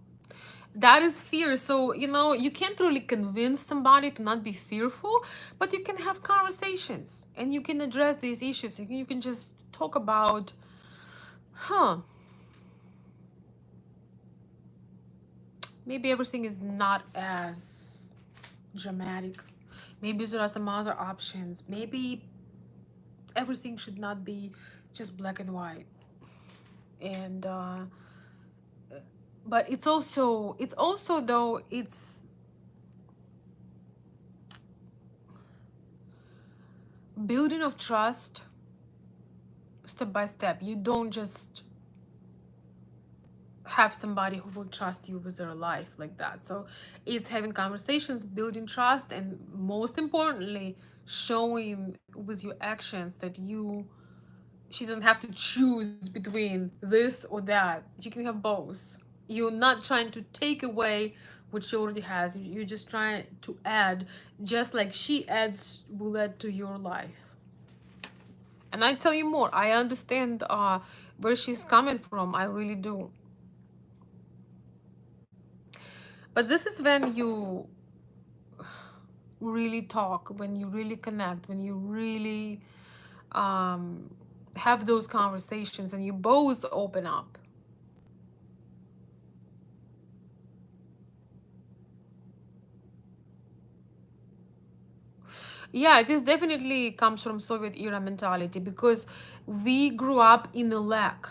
that is fear. So, you can't really convince somebody to not be fearful, but you can have conversations and you can address these issues. And you can just talk about, huh, maybe everything is not as dramatic. Maybe there are some other options. Maybe everything should not be just black and white. And, but it's also though, it's building of trust step by step. You don't just have somebody who will trust you with their life like that. So it's having conversations, building trust, and most importantly, showing with your actions that she doesn't have to choose between this or that. You can have both. You're not trying to take away what she already has. You're just trying to add, just like she adds will add to your life. And I tell you more, I understand where she's coming from. I really do. But this is when you really talk, when you really connect, when you really um, have those conversations and you both open up. Yeah, this definitely comes from Soviet era mentality, because we grew up in a lack.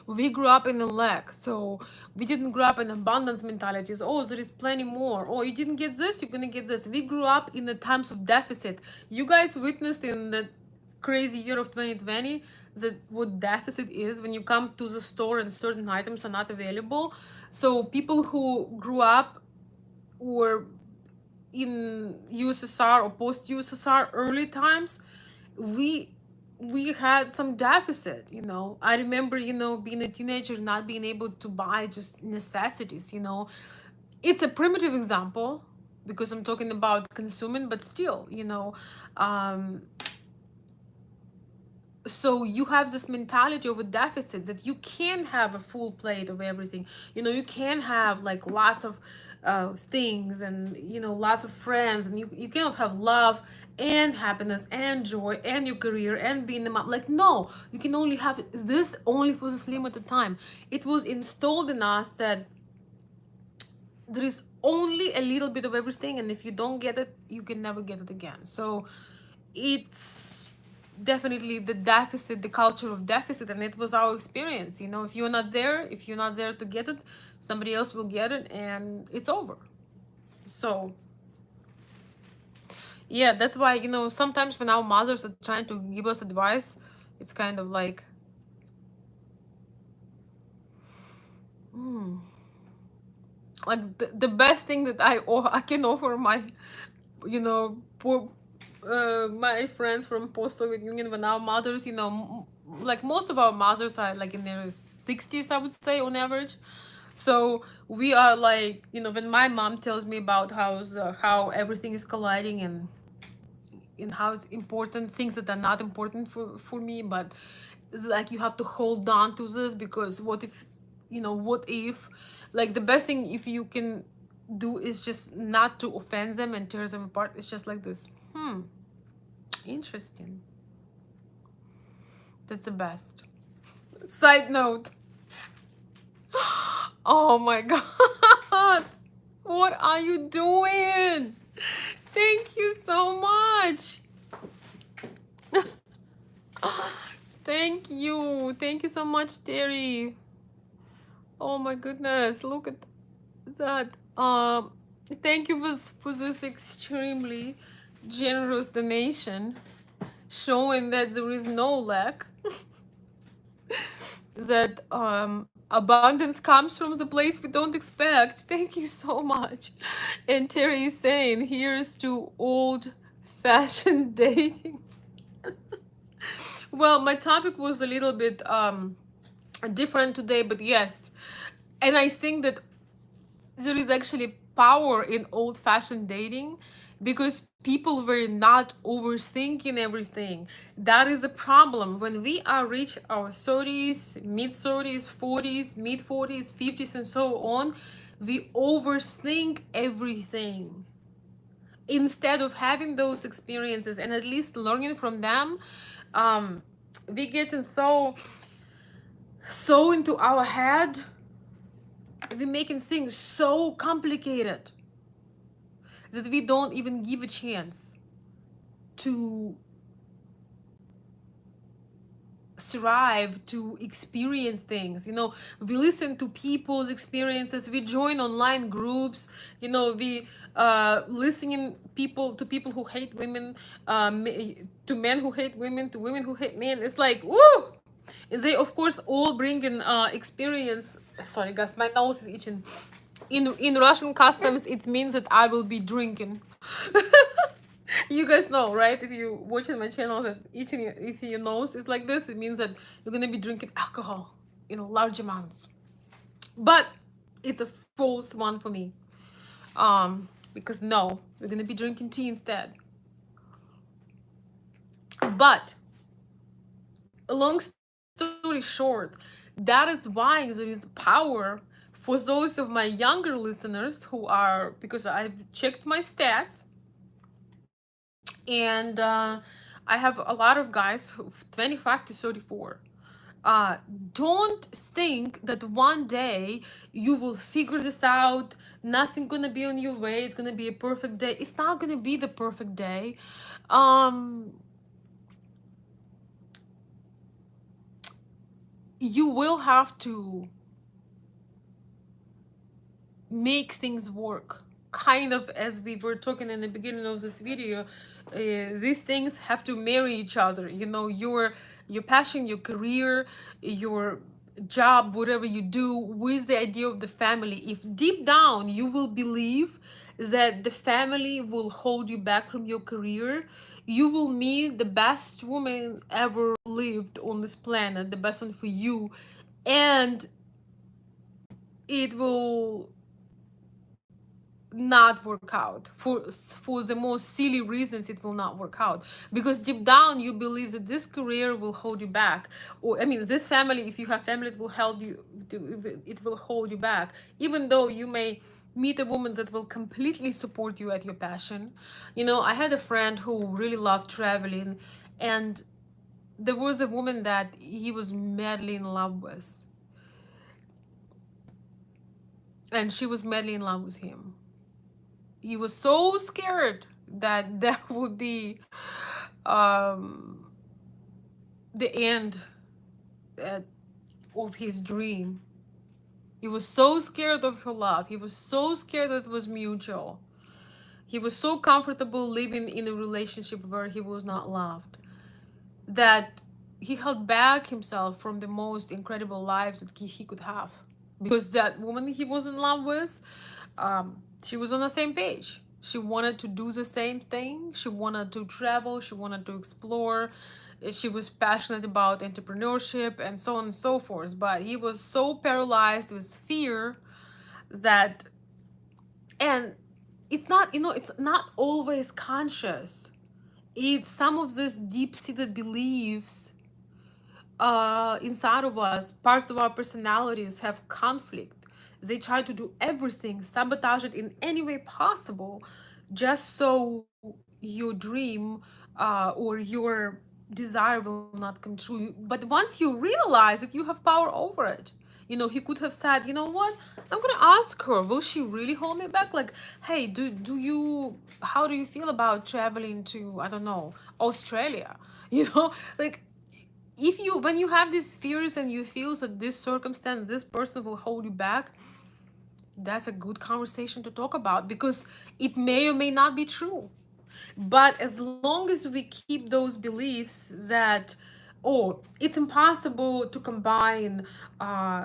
We grew up in a lack, so we didn't grow up in abundance mentalities. Oh, there is plenty more. Oh, you didn't get this, you're gonna get this. We grew up in the times of deficit. You guys witnessed in the crazy year of 2020 that what deficit is when you come to the store and certain items are not available. So people who grew up or in USSR or post USSR early times, we we had some deficit. I remember, being a teenager, not being able to buy just necessities. It's a primitive example because I'm talking about consuming, but still, um so you have this mentality of a deficit, that you can have a full plate of everything. You can have like lots of things, and lots of friends, and you cannot have love and happiness and joy and your career and being a mom. Like, no, you can only have this only for this limited time. It was installed in us that there is only a little bit of everything, and if you don't get it, you can never get it again. So it's definitely the deficit, the culture of deficit, and it was our experience. If you're not there to get it, somebody else will get it, and it's over. So yeah, that's why, sometimes when our mothers are trying to give us advice, it's kind of like the best thing that I can offer my, poor my friends from post-Soviet Union, when our mothers, like most of our mothers are like in their 60s, I would say, on average. So we are like, when my mom tells me about how everything is colliding, and how it's important things that are not important for me, but it's like you have to hold on to this, because what if like the best thing if you can do is just not to offend them and tear them apart. It's just like this. Interesting. That's the best. Side note. Oh my god. What are you doing? Thank you so much. Thank you. Thank you so much, Terry. Oh my goodness. Look at that. Thank you for this extremely generous donation, showing that there is no lack, that abundance comes from the place we don't expect. Thank you so much. And Terry is saying, here's to old fashioned dating. Well, my topic was a little bit different today, but yes. And I think that there is actually power in old fashioned dating, because people were not overthinking everything. That is a problem. When we are reach our 30s, mid 30s, 40s, mid 40s, 50s, and so on, we overthink everything instead of having those experiences and at least learning from them. We get so into our head, we're making things so complicated that we don't even give a chance to thrive, to experience things. We listen to people's experiences, we join online groups, we listening people who hate women, to men who hate women, to women who hate men. It's like, woo. They of course all bring in experience. Sorry guys, my nose is itching. In Russian customs, it means that I will be drinking. You guys know, right? If you watching my channel, that itching, if your nose is like this, it means that you're gonna be drinking alcohol, large amounts. But it's a false one for me. Because no, we're gonna be drinking tea instead. But long story short, that is why there is power for those of my younger listeners who are, because I've checked my stats, and I have a lot of guys who 25 to 34. Don't think that one day you will figure this out, nothing gonna be on your way, it's gonna be a perfect day. It's not gonna be the perfect day. um you will have to make things work, kind of as we were talking in the beginning of this video. These things have to marry each other, your passion, your career, your job, whatever you do, with the idea of the family. If deep down you will believe that the family will hold you back from your career, you will meet the best woman ever lived on this planet, the best one for you, and it will not work out for the most silly reasons. It will not work out because deep down you believe that this career will hold you back, or I mean this family, if you have family, it will hold you, it will hold you back, even though you may meet a woman that will completely support you at your passion. You know, I had a friend who really loved traveling, and there was a woman that he was madly in love with, and she was madly in love with him. He was so scared that that would be um, the end uh, of his dream. He was so scared of her love. He was so scared that it was mutual. He was so comfortable living in a relationship where he was not loved that he held back himself from the most incredible lives that he could have. Because that woman he was in love with, she was on the same page. She wanted to do the same thing. She wanted to travel. She wanted to explore. She was passionate about entrepreneurship and so on and so forth. But he was so paralyzed with fear that, and it's not, you know, it's not always conscious. It's some of these deep-seated beliefs inside of us, parts of our personalities have conflict. They try to do everything, sabotage it in any way possible, just so your dream or your desire will not come true. But once you realize that you have power over it, you know, he could have said, you know what, I'm gonna ask her, will she really hold me back? Like, hey, do you, how do you feel about traveling to, I don't know, Australia? You know, like, if you, when you have these fears and you feel that this circumstance, this person will hold you back, that's a good conversation to talk about, because it may or may not be true. But as long as we keep those beliefs that, oh, it's impossible to combine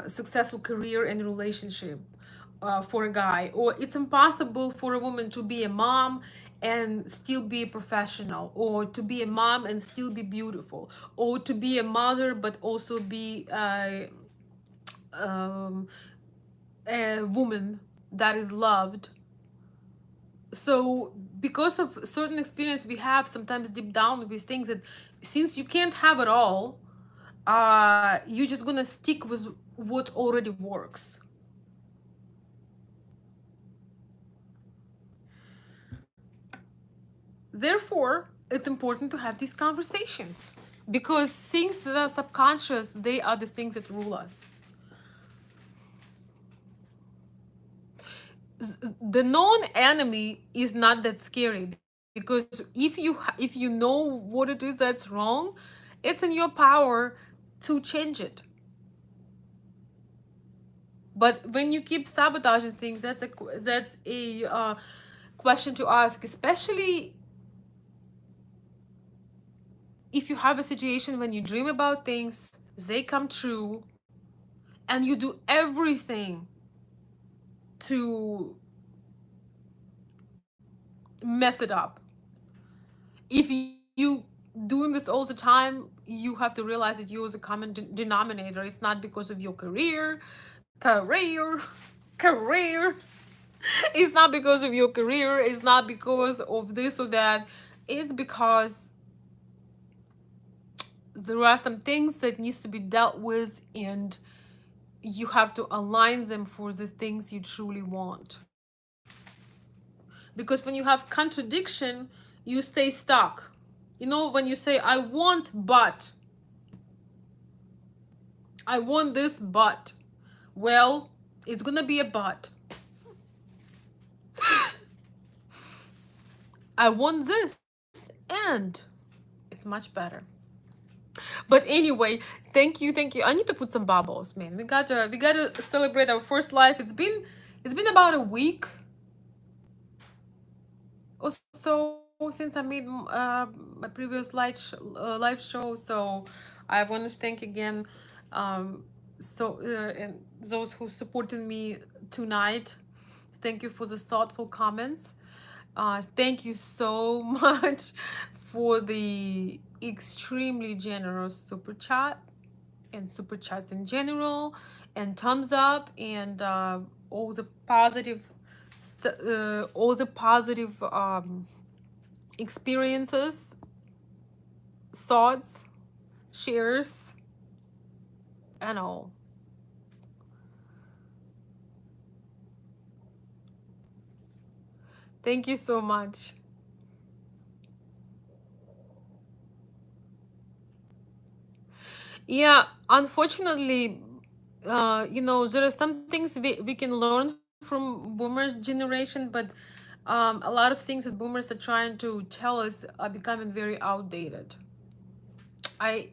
successful career and relationship for a guy, or it's impossible for a woman to be a mom and still be a professional, or to be a mom and still be beautiful, or to be a mother but also be um, a woman that is loved. So because of certain experience we have sometimes deep down with things, that since you can't have it all, you're just gonna stick with what already works. Therefore, it's important to have these conversations, because things that are subconscious, they are the things that rule us. The known enemy is not that scary, because if you know what it is that's wrong, it's in your power to change it. But when you keep sabotaging things, that's a question to ask, especially if you have a situation when you dream about things, they come true, and you do everything to mess it up. If you doing this all the time, you have to realize that you as a common denominator. It's not because of your career, career. It's not because of your career. It's not because of this or that. It's because there are some things that needs to be dealt with, and you have to align them for the things you truly want. Because when you have contradiction, you stay stuck. You know, when you say, I want, but I want this, but, well, it's gonna be a but. I want this, and it's much better. But anyway, thank you. I need to put some bubbles, man. We gotta celebrate our first life. It's been about a week or so since I made my previous live show. So I want to thank again, um, and those who supported me tonight. Thank you for the thoughtful comments. Thank you so much for the extremely generous super chat and super chats in general, and thumbs up, and all the positive, all the positive experiences, thoughts, shares, and all. Thank you so much. Yeah, unfortunately, there are some things we can learn from boomer generation, but a lot of things that boomers are trying to tell us are becoming very outdated. I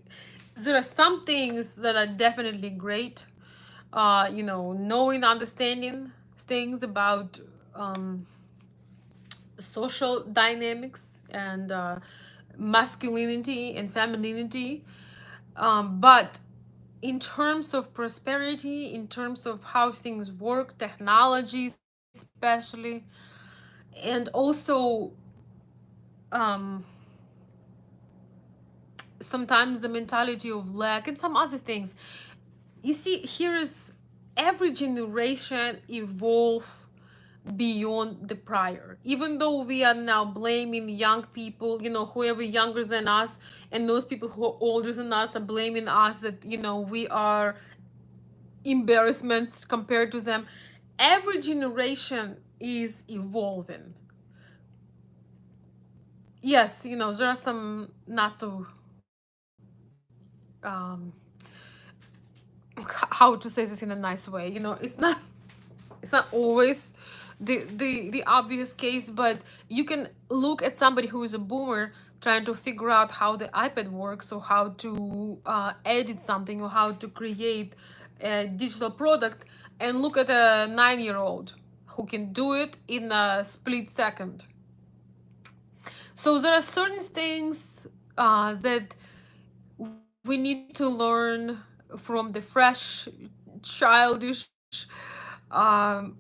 There are some things that are definitely great. Knowing, understanding things about um, social dynamics and masculinity and femininity. But in terms of prosperity, in terms of how things work, technology especially, and also um, sometimes the mentality of lack and some other things. You see, here is every generation evolve beyond the prior. Even though we are now blaming young people, whoever younger than us, and those people who are older than us are blaming us that, we are embarrassments compared to them. Every generation is evolving. Yes, there are some not so um how to say this in a nice way. It's not always the obvious case, but you can look at somebody who is a boomer trying to figure out how the iPad works, or how to edit something, or how to create a digital product, and look at a 9-year-old who can do it in a split second. So there are certain things that we need to learn from the fresh, childish um,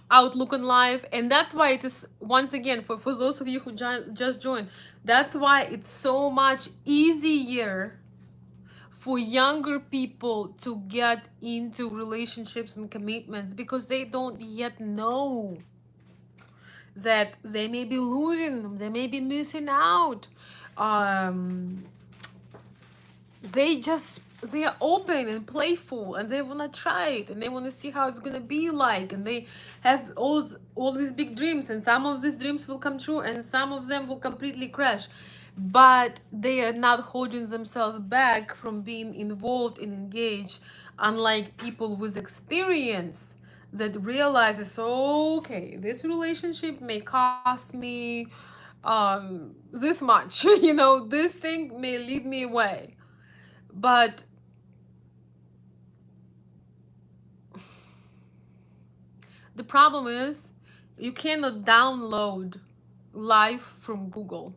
outlook on life. And that's why it is, once again, for those of you who just joined, that's why it's so much easier for younger people to get into relationships and commitments, because they don't yet know that they may be losing them, they may be missing out. um they are open and playful, and they want to try it, and they want to see how it's gonna be like, and they have all these big dreams, and some of these dreams will come true and some of them will completely crash. But they are not holding themselves back from being involved and engaged, unlike people with experience that realizes, okay, this relationship may cost me this much. This thing may lead me away. But the problem is, you cannot download life from Google.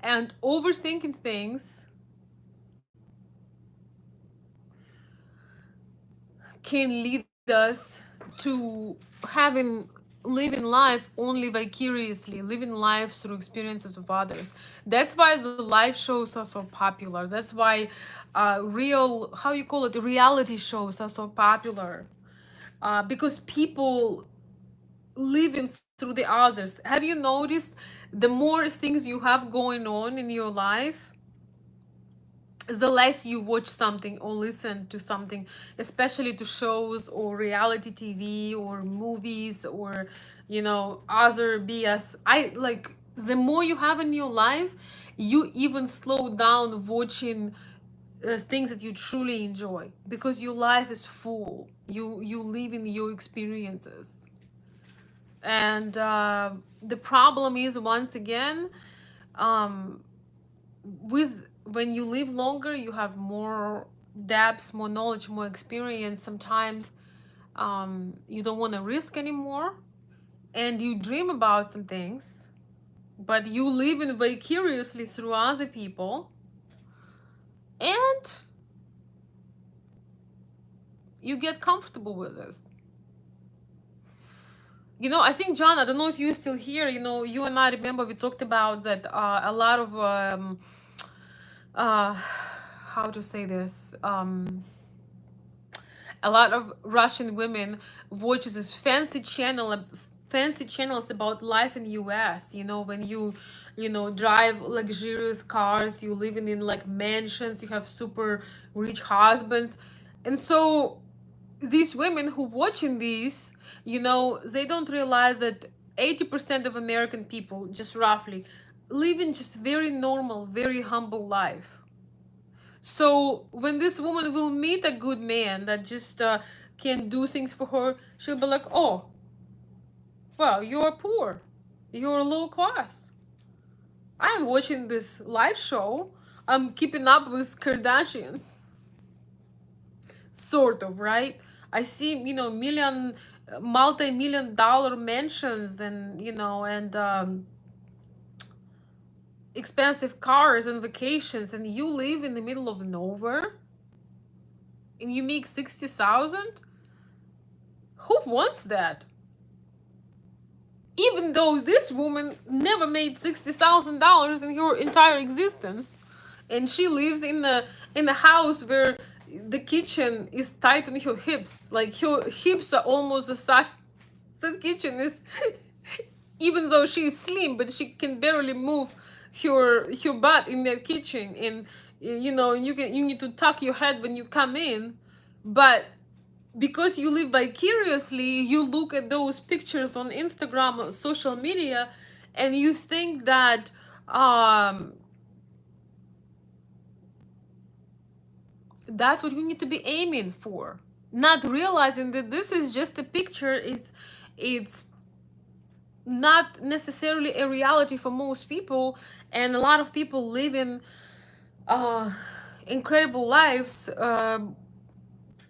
And overthinking things can lead us to having living life only vicariously, living life through experiences of others. That's why the live shows are so popular. That's why real, how you call it, reality shows are so popular. Because people living through the others. Have you noticed, the more things you have going on in your life, the less you watch something or listen to something, especially to shows or reality TV or movies, or other BS. I like, the more you have in your life, you even slow down watching things that you truly enjoy, because your life is full. You live in your experiences. And the problem is, once again, um, with when you live longer, you have more depths, more knowledge, more experience. Sometimes you don't want to risk anymore, and you dream about some things, but you live in vicariously through other people, and you get comfortable with this. I think, John, I don't know if you're still here. You and I, remember we talked about that, a lot of uh how to say this, a lot of Russian women watches this fancy channels about life in US. When you drive luxurious cars, you living in like mansions, you have super rich husbands. And so these women who watching these, they don't realize that 80% of American people, just roughly, live in just very normal, very humble life. So when this woman will meet a good man that just can do things for her, she'll be like, oh, well, you're poor, you're low class. I'm watching this live show, I'm keeping up with Kardashians, sort of, right? I see, multi-million dollar mansions, and expensive cars and vacations, and you live in the middle of nowhere and you make 60,000. Who wants that? Even though this woman never made $60,000 in her entire existence, and she lives in a house where the kitchen is tight on her hips, like her hips are almost the size. The kitchen is, even though she is slim, but she can barely move her butt in that kitchen, and you need to tuck your head when you come in, but because you live vicariously, you look at those pictures on Instagram or social media, and you think that that's what you need to be aiming for, not realizing that this is just a picture. It's not necessarily a reality for most people, and a lot of people live in incredible lives,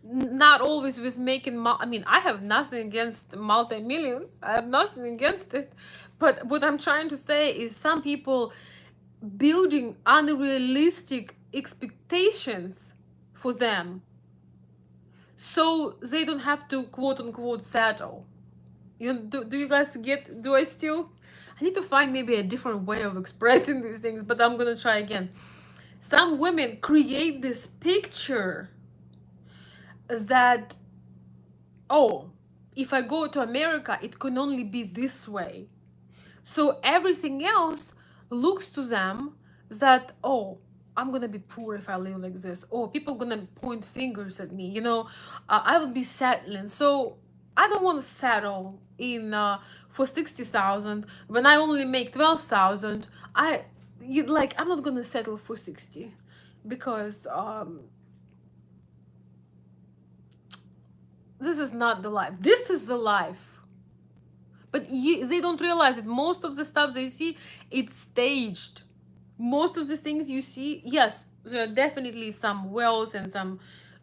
not always with making I mean, I have nothing against multi-millions, I have nothing against it, but what I'm trying to say is some people building unrealistic expectations for them, so they don't have to quote unquote settle. Do you guys get, do I still, I need to find maybe a different way of expressing these things, but I'm gonna try again. Some women create this picture that, oh, if I go to America, it can only be this way. So everything else looks to them that, oh, I'm gonna be poor if I live like this. Oh, people gonna point fingers at me. I will be settling. So I don't want to settle in for 60,000 when I only make 12,000. I'm not gonna settle for 60 because this is not the life. This is the life. But they don't realize it. Most of the stuff they see, it's staged. Most of the things you see, yes, there are definitely some wells and some,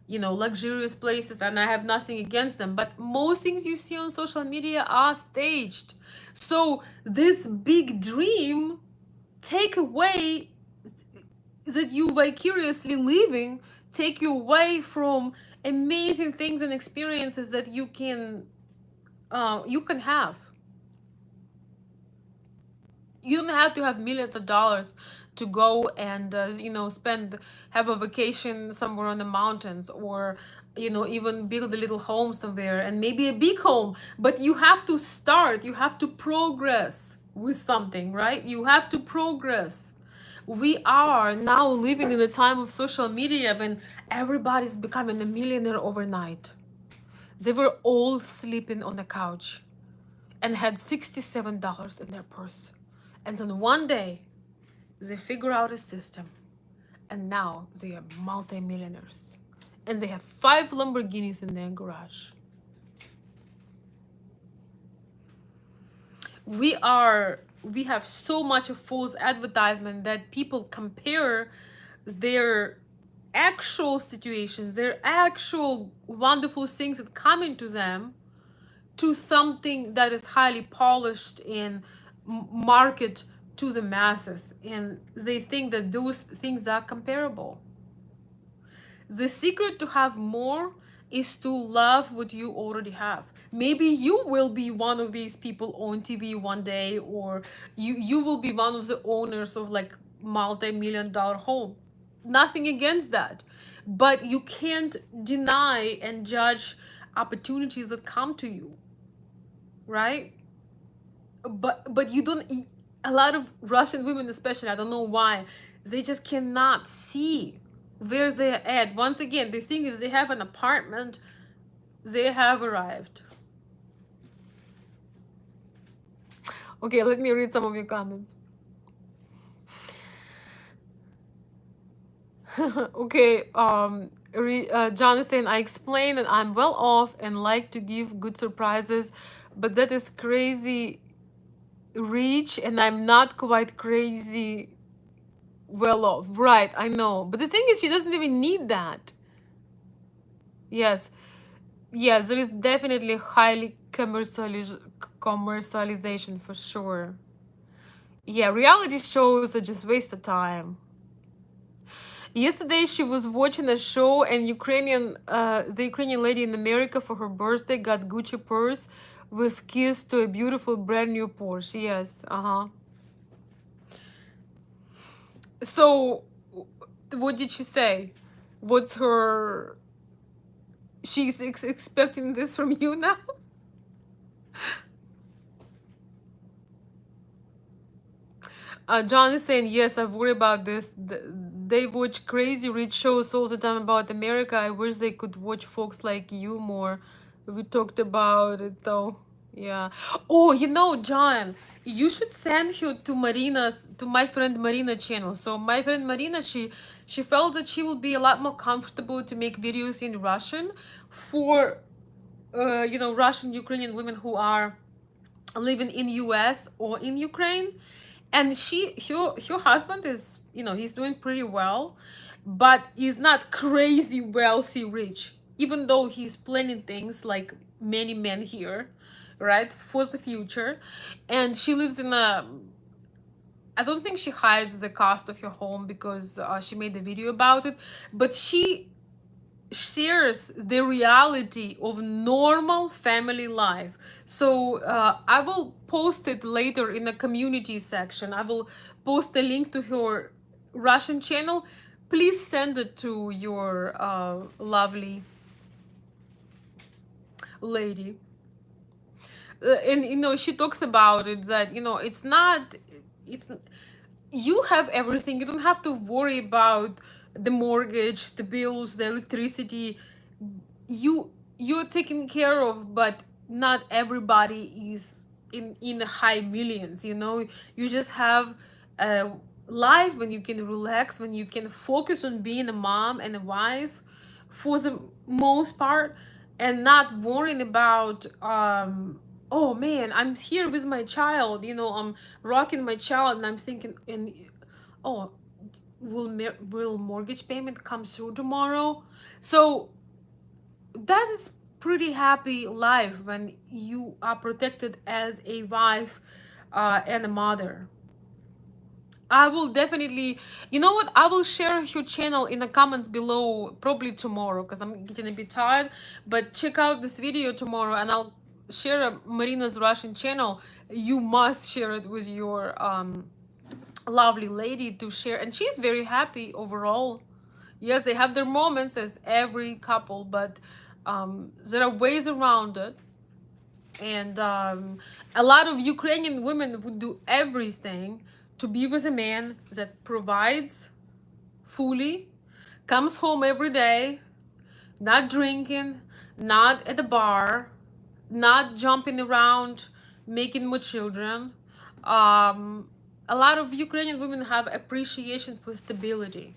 luxurious places, and I have nothing against them. But most things you see on social media are staged. So this big dream take away that you vicariously living, take you away from amazing things and experiences that you can have. You don't have to have millions of dollars to go and have a vacation somewhere on the mountains, or even build a little home somewhere, and maybe a big home. But you have to start, you have to progress with something, right? You have to progress. We are now living in a time of social media when everybody's becoming a millionaire overnight. They were all sleeping on the couch and had $67 in their purse. And then one day, they figure out a system, and now they are multi-millionaires. And they have 5 Lamborghinis in their garage. We have so much of false advertisement that people compare their actual situations, their actual wonderful things that come into them, to something that is highly polished and market to the masses, and they think that those things are comparable. The secret to have more is to love what you already have. Maybe you will be one of these people on TV one day, or you will be one of the owners of like multi-million dollar home. Nothing against that. But you can't deny and judge opportunities that come to you, right? But you don't, a lot of Russian women especially, I don't know why, they just cannot see where they're at. Once again, they think if they have an apartment, They have arrived. Okay, let me read some of your comments. Okay, Jonathan, I explained that I'm well off and like to give good surprises, but that is crazy rich and I'm not quite crazy well off. Right, I know. But the thing is, she doesn't even need that. Yes. Yes, there is definitely highly commercialization for sure. Yeah, reality shows are just waste of time. Yesterday she was watching a show and the Ukrainian lady in America for her birthday got Gucci purse with keys to a beautiful brand new Porsche. Yes, uh-huh. So what did she say? What's her she's expecting this from you now? John is saying, yes, I've worried about this. They watch crazy rich shows all the time about America. I wish they could watch folks like you more. We talked about it though. Yeah. Oh, John, you should send her to my friend Marina channel. So my friend Marina, she felt that she will be a lot more comfortable to make videos in Russian for Russian Ukrainian women who are living in US or in Ukraine. And her husband is, he's doing pretty well, but he's not crazy wealthy rich, even though he's planning things like many men here, right, for the future. And she lives in a, I don't think she hides the cost of her home because she made a video about it, but she shares the reality of normal family life. So I will post it later in the community section. I will post a link to her Russian channel. Please send it to your lovely lady. And she talks about it that it's not, it's you have everything. You don't have to worry about the mortgage, the bills, the electricity. You're taken care of, but not everybody is in the high millions. You just have a life when you can relax, when you can focus on being a mom and a wife for the most part, and not worrying about oh man, I'm here with my child, I'm rocking my child, and I'm thinking, and oh, will mortgage payment come through tomorrow? So that is pretty happy life when you are protected as a wife and a mother. I will definitely, you know what? I will share her channel in the comments below, probably tomorrow, because I'm getting a bit tired. But check out this video tomorrow, and I'll share Marina's Russian channel. You must share it with your lovely lady to share, and she's very happy overall. Yes, they have their moments as every couple, but there are ways around it. And a lot of Ukrainian women would do everything to be with a man that provides fully, comes home every day, not drinking, not at the bar, not jumping around, making more children. Um, a lot of Ukrainian women have appreciation for stability.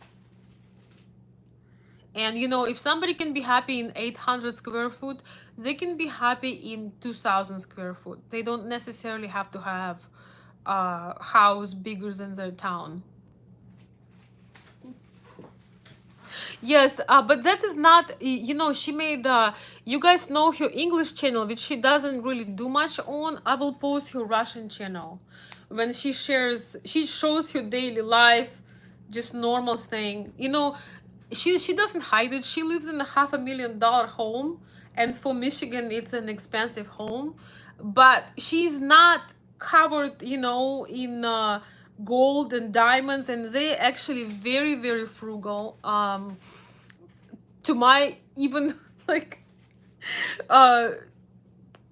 And if somebody can be happy in 800 square foot, they can be happy in 2000 square foot. They don't necessarily have to have a house bigger than their town. Yes, but that is not, she made, you guys know her English channel, which she doesn't really do much on. I will post her Russian channel. When she shows her daily life, just normal thing. She doesn't hide it. She lives in a $500,000 home, and for Michigan, it's an expensive home. But she's not covered, in gold and diamonds, and they actually very, very frugal. To my even like uh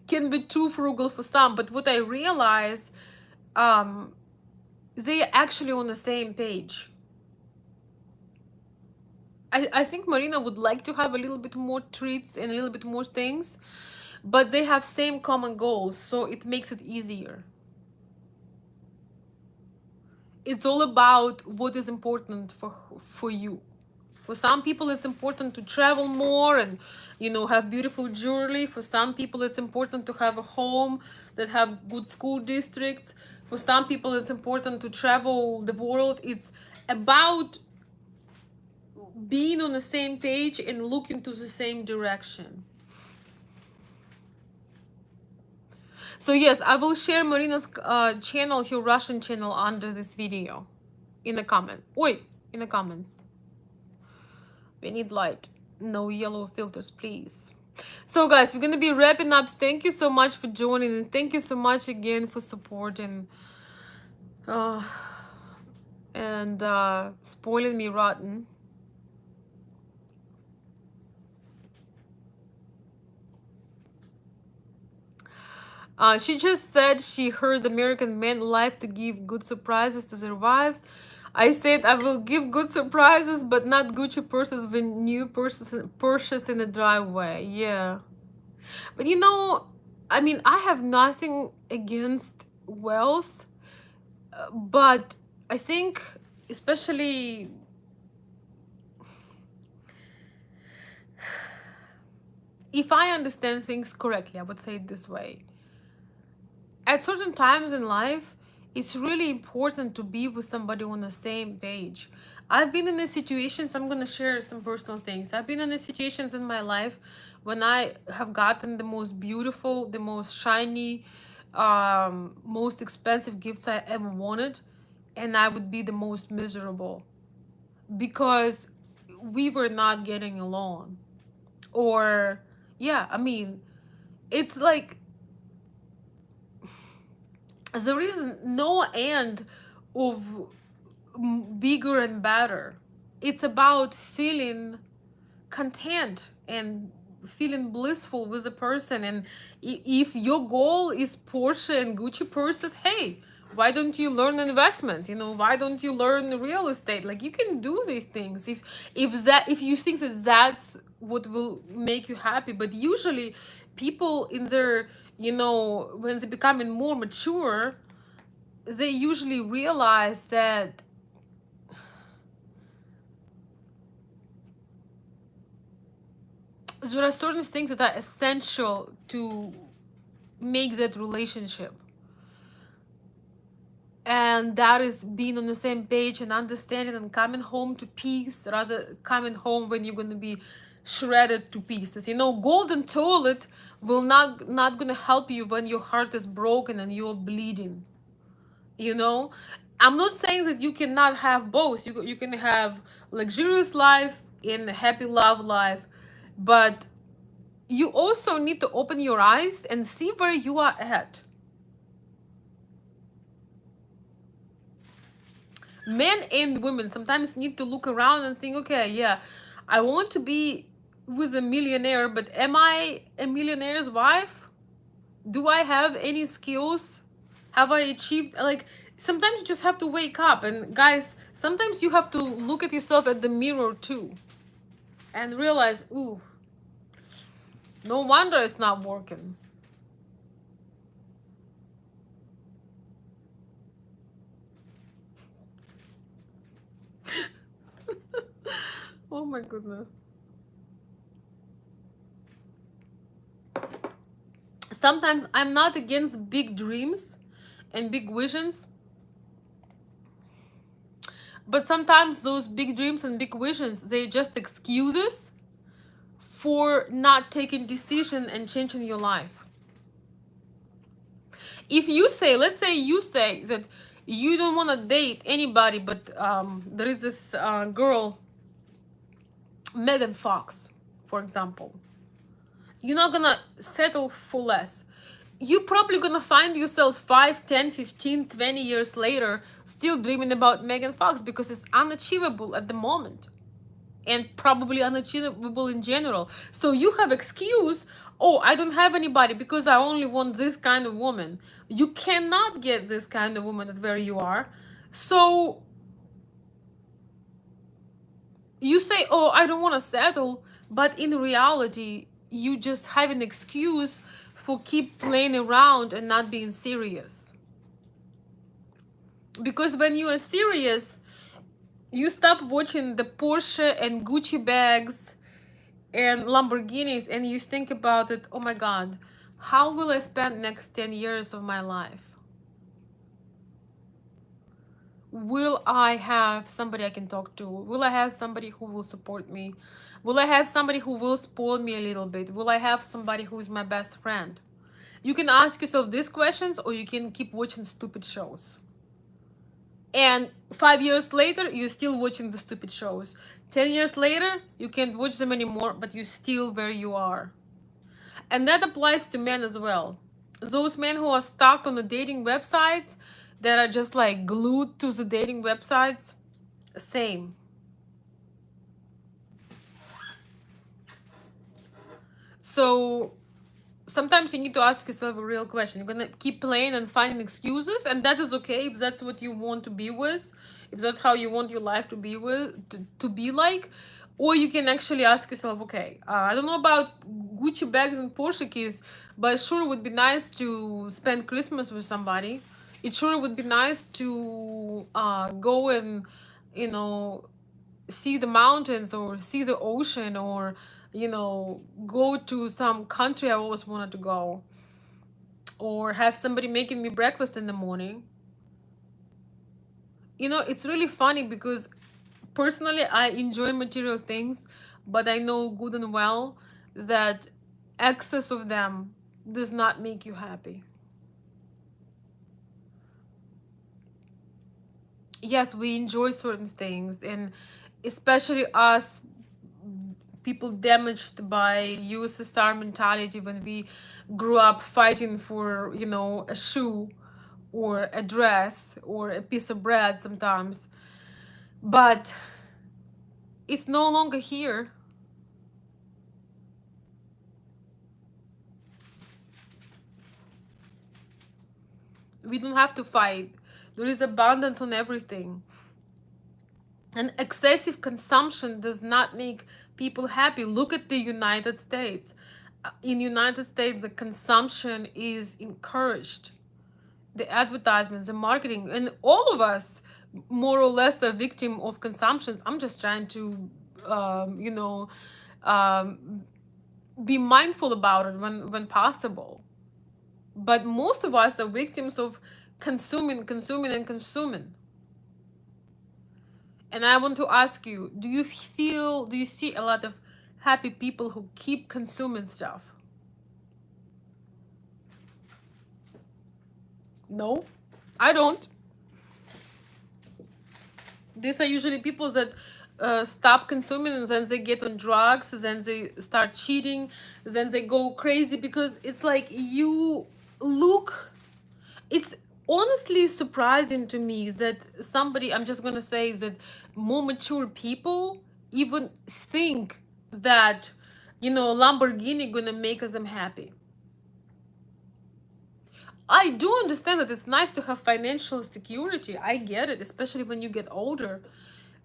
can be too frugal for some, but what I realize, um they are actually on the same page. I think Marina would like to have a little bit more treats and a little bit more things, but they have same common goals, so it makes it easier. It's all about what is important for you. For some people, it's important to travel more and, have beautiful jewelry. For some people, it's important to have a home that have good school districts. For some people, it's important to travel the world. It's about being on the same page and looking to the same direction. So yes, I will share Marina's channel, her Russian channel, under this video, in the comment. Wait, in the comments. We need light, no yellow filters, please. So guys, we're gonna be wrapping up. Thank you so much for joining, and thank you so much again for supporting uh, and spoiling me rotten. She just said she heard American men like to give good surprises to their wives. I said I will give good surprises, but not Gucci purses with new purses in the driveway. Yeah. But I mean, I have nothing against wealth, but I think, especially, if I understand things correctly, I would say it this way. At certain times in life, it's really important to be with somebody on the same page. I've been in a situations, I'm going to share some personal things. I've been in a situations in my life when I have gotten the most beautiful, the most shiny, most expensive gifts I ever wanted, and I would be the most miserable because we were not getting along. Or, yeah, I mean, it's like there is no end of bigger and better. It's about feeling content and feeling blissful with a person. And if your goal is Porsche and Gucci purses, hey, why don't you learn investments? Why don't you learn real estate? Like, you can do these things if you think that that's what will make you happy. But usually people in their, when they becoming more mature, they usually realize that there are certain things that are essential to make that relationship, and that is being on the same page and understanding and coming home to peace, rather coming home when you're going to be shredded to pieces. Golden toilet will not going to help you when your heart is broken and you're bleeding. you know I'm not saying that you cannot have both. You can have luxurious life and happy love life, but you also need to open your eyes and see where you are at. Men and women sometimes need to look around and think, okay, yeah, I want to be with a millionaire, but am I a millionaire's wife? Do I have any skills? Have I achieved? Like, sometimes you just have to wake up. And guys, sometimes you have to look at yourself at the mirror too and realize, ooh, no wonder it's not working. Oh my goodness. Sometimes I'm not against big dreams and big visions, but sometimes those big dreams and big visions, they just excuses for not taking decision and changing your life. If you say, let's say you say that you don't want to date anybody, but there is this girl, Megan Fox, for example. You're not gonna settle for less. You're probably gonna find yourself 5, 10, 15, 20 years later still dreaming about Megan Fox because it's unachievable at the moment, and probably unachievable in general. So you have excuse, oh, I don't have anybody because I only want this kind of woman. You cannot get this kind of woman at where you are. So You say, oh, I don't want to settle, but in reality you just have an excuse for keep playing around and not being serious. Because when you are serious, you stop watching the Porsche and Gucci bags and Lamborghinis, and you think about it, oh my god, how will I spend next 10 years of my life? Will I have somebody I can talk to? Will I have somebody who will support me? Will I have somebody who will spoil me a little bit? Will I have somebody who is my best friend? You can ask yourself these questions, or you can keep watching stupid shows. And 5 years later, you're still watching the stupid shows. 10 years later, you can't watch them anymore, but you're still where you are. And that applies to men as well. Those men who are stuck on the dating websites, that are just like glued to the dating websites, same. So sometimes you need to ask yourself a real question. You're gonna keep playing and finding excuses, and that is okay if that's what you want to be with, if that's how you want your life to be with, to be like. Or you can actually ask yourself, okay, I don't know about Gucci bags and Porsche keys, but it sure would be nice to spend Christmas with somebody. It sure would be nice to go and, you know, see the mountains or see the ocean, or go to some country I always wanted to go, or have somebody making me breakfast in the morning. It's really funny because personally I enjoy material things, but I know good and well that excess of them does not make you happy. Yes, we enjoy certain things, and especially us people damaged by USSR mentality, when we grew up fighting for, a shoe or a dress or a piece of bread sometimes. But it's no longer here. We don't have to fight. There is abundance on everything. And excessive consumption does not make people happy. Look at the United States. In United States, the consumption is encouraged. The advertisements, the marketing, and all of us more or less a victim of consumptions. I'm just trying to, um, be mindful about it when possible. But most of us are victims of consuming, consuming, and consuming. And I want to ask you, do you see a lot of happy people who keep consuming stuff? No, I don't. These are usually people that stop consuming, and then they get on drugs, then they start cheating, then they go crazy, because it's like you look. It's honestly surprising to me that somebody, I'm just gonna say that more mature people even think that, Lamborghini gonna make them happy. I do understand that it's nice to have financial security. I get it, especially when you get older.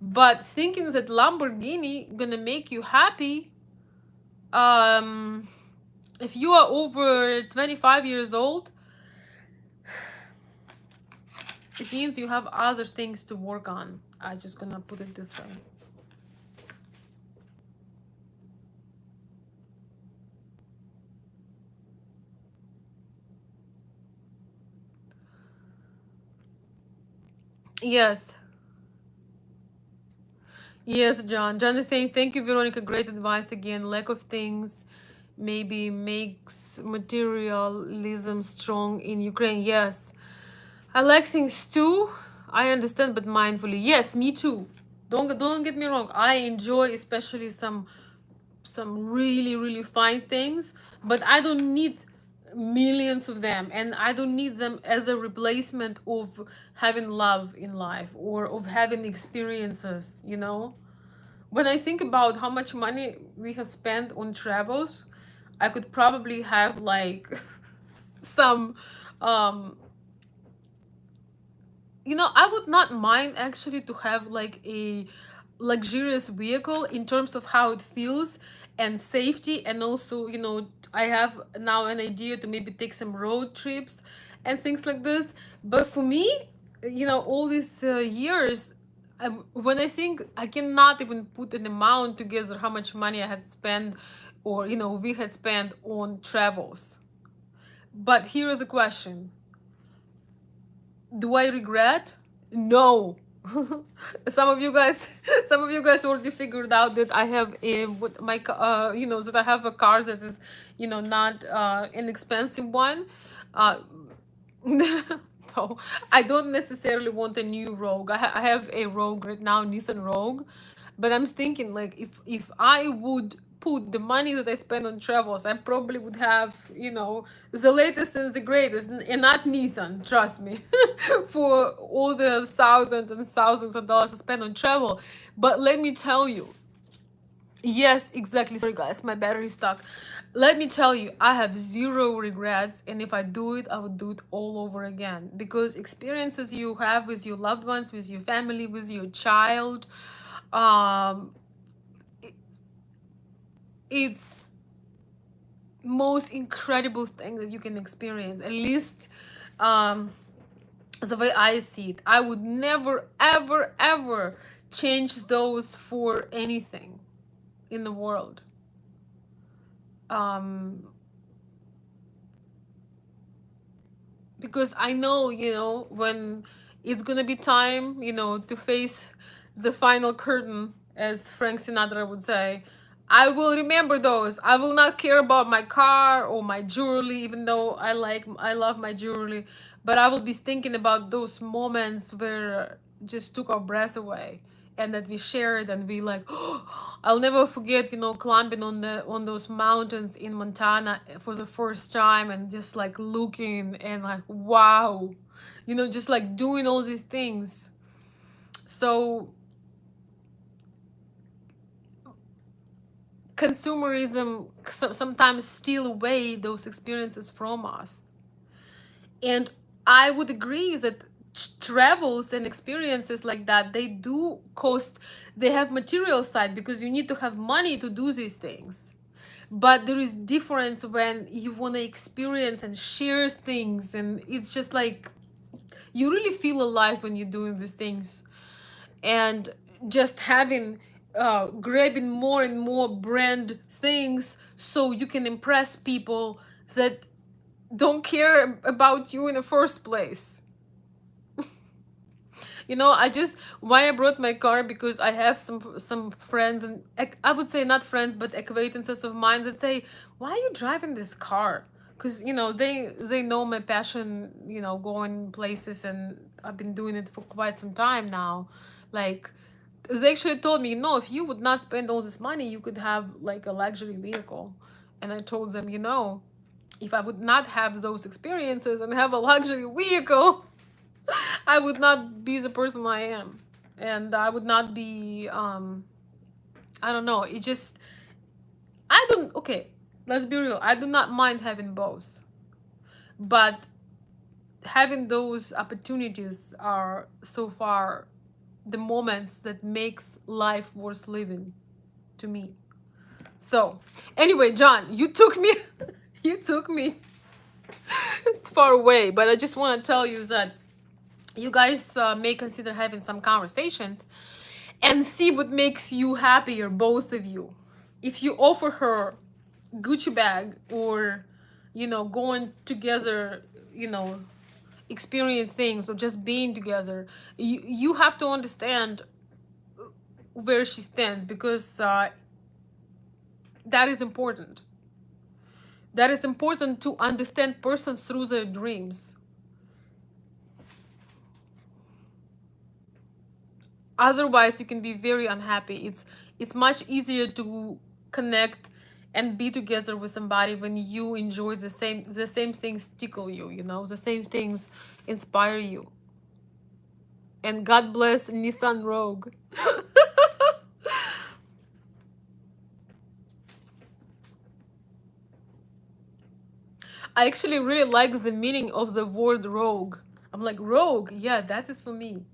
But thinking that Lamborghini gonna make you happy, um, if you are over 25 years old, it means you have other things to work on. I just gonna put it this way. Yes. Yes, John. John is saying, thank you, Veronica. Great advice again. Lack of things maybe makes materialism strong in Ukraine. Yes. I like things too. I understand, but mindfully. Yes, me too. Don't get me wrong. I enjoy especially some really really fine things, but I don't need millions of them, and I don't need them as a replacement of having love in life or of having experiences. When I think about how much money we have spent on travels, I could probably have like some um I would not mind actually to have like a luxurious vehicle in terms of how it feels and safety, and also, you know, I have now an idea to maybe take some road trips and things like this. But for me, you know, all these years, when I think, I cannot even put an amount together how much money I had spent, or you know, we had spent on travels. But here is a question: do I regret? No. Some of you guys, some of you guys already figured out that I have a with my you know, that I have a car that is, you know, not an expensive one. Uh, so I don't necessarily want a new Rogue. I have a Rogue right now, Nissan Rogue, but I'm thinking like if I would put the money that I spend on travels, I probably would have, you know, the latest and the greatest, and not Nissan. Trust me, for all the thousands and thousands of dollars I spend on travel. But let me tell you, yes, exactly. Sorry, guys, my battery's stuck. Let me tell you, I have zero regrets, and if I do it, I would do it all over again. Because experiences you have with your loved ones, with your family, with your child, um, it's most incredible thing that you can experience. At least, um, the way I see it, I would never, ever, ever change those for anything in the world. Um, because I know, you know, when it's gonna be time, you know, to face the final curtain, as Frank Sinatra would say, I will remember those. I will not care about my car or my jewelry, even though I love my jewelry, but I will be thinking about those moments where just took our breath away, and that we shared, and we like, I'll never forget, you know, climbing on those mountains in Montana for the first time, and just like looking and like, wow, you know, just like doing all these things. So consumerism sometimes steal away those experiences from us. And I would agree that travels and experiences like that, they do cost, they have material side, because you need to have money to do these things. But there is difference when you want to experience and share things, and it's just like you really feel alive when you're doing these things. And just having grabbing more and more brand things so you can impress people that don't care about you in the first place. You know, I just, why I brought my car, because I have some friends, and I would say not friends but acquaintances of mine that say, why are you driving this car? Because you know, they know my passion, you know, going places, and I've been doing it for quite some time now. Like, they actually told me, no, if you would not spend all this money, you could have like a luxury vehicle. And I told them, you know, if I would not have those experiences and have a luxury vehicle, I would not be the person I am. And I would not be, I don't know. It just, I don't, okay, let's be real. I do not mind having both. But having those opportunities are so far the moments that makes life worth living to me. So, anyway, John, you took me, you took me far away, but I just want to tell you that you guys may consider having some conversations and see what makes you happier, both of you. If you offer her Gucci bag, or you know, going together, you know, experience things, or just being together, you have to understand where she stands, because that is important. That is important to understand persons through their dreams. Otherwise you can be very unhappy. It's much easier to connect and be together with somebody when you enjoy the same things tickle you, you know, the same things inspire you. And God bless Nissan Rogue. I actually really like the meaning of the word rogue. I'm like, rogue, yeah, that is for me.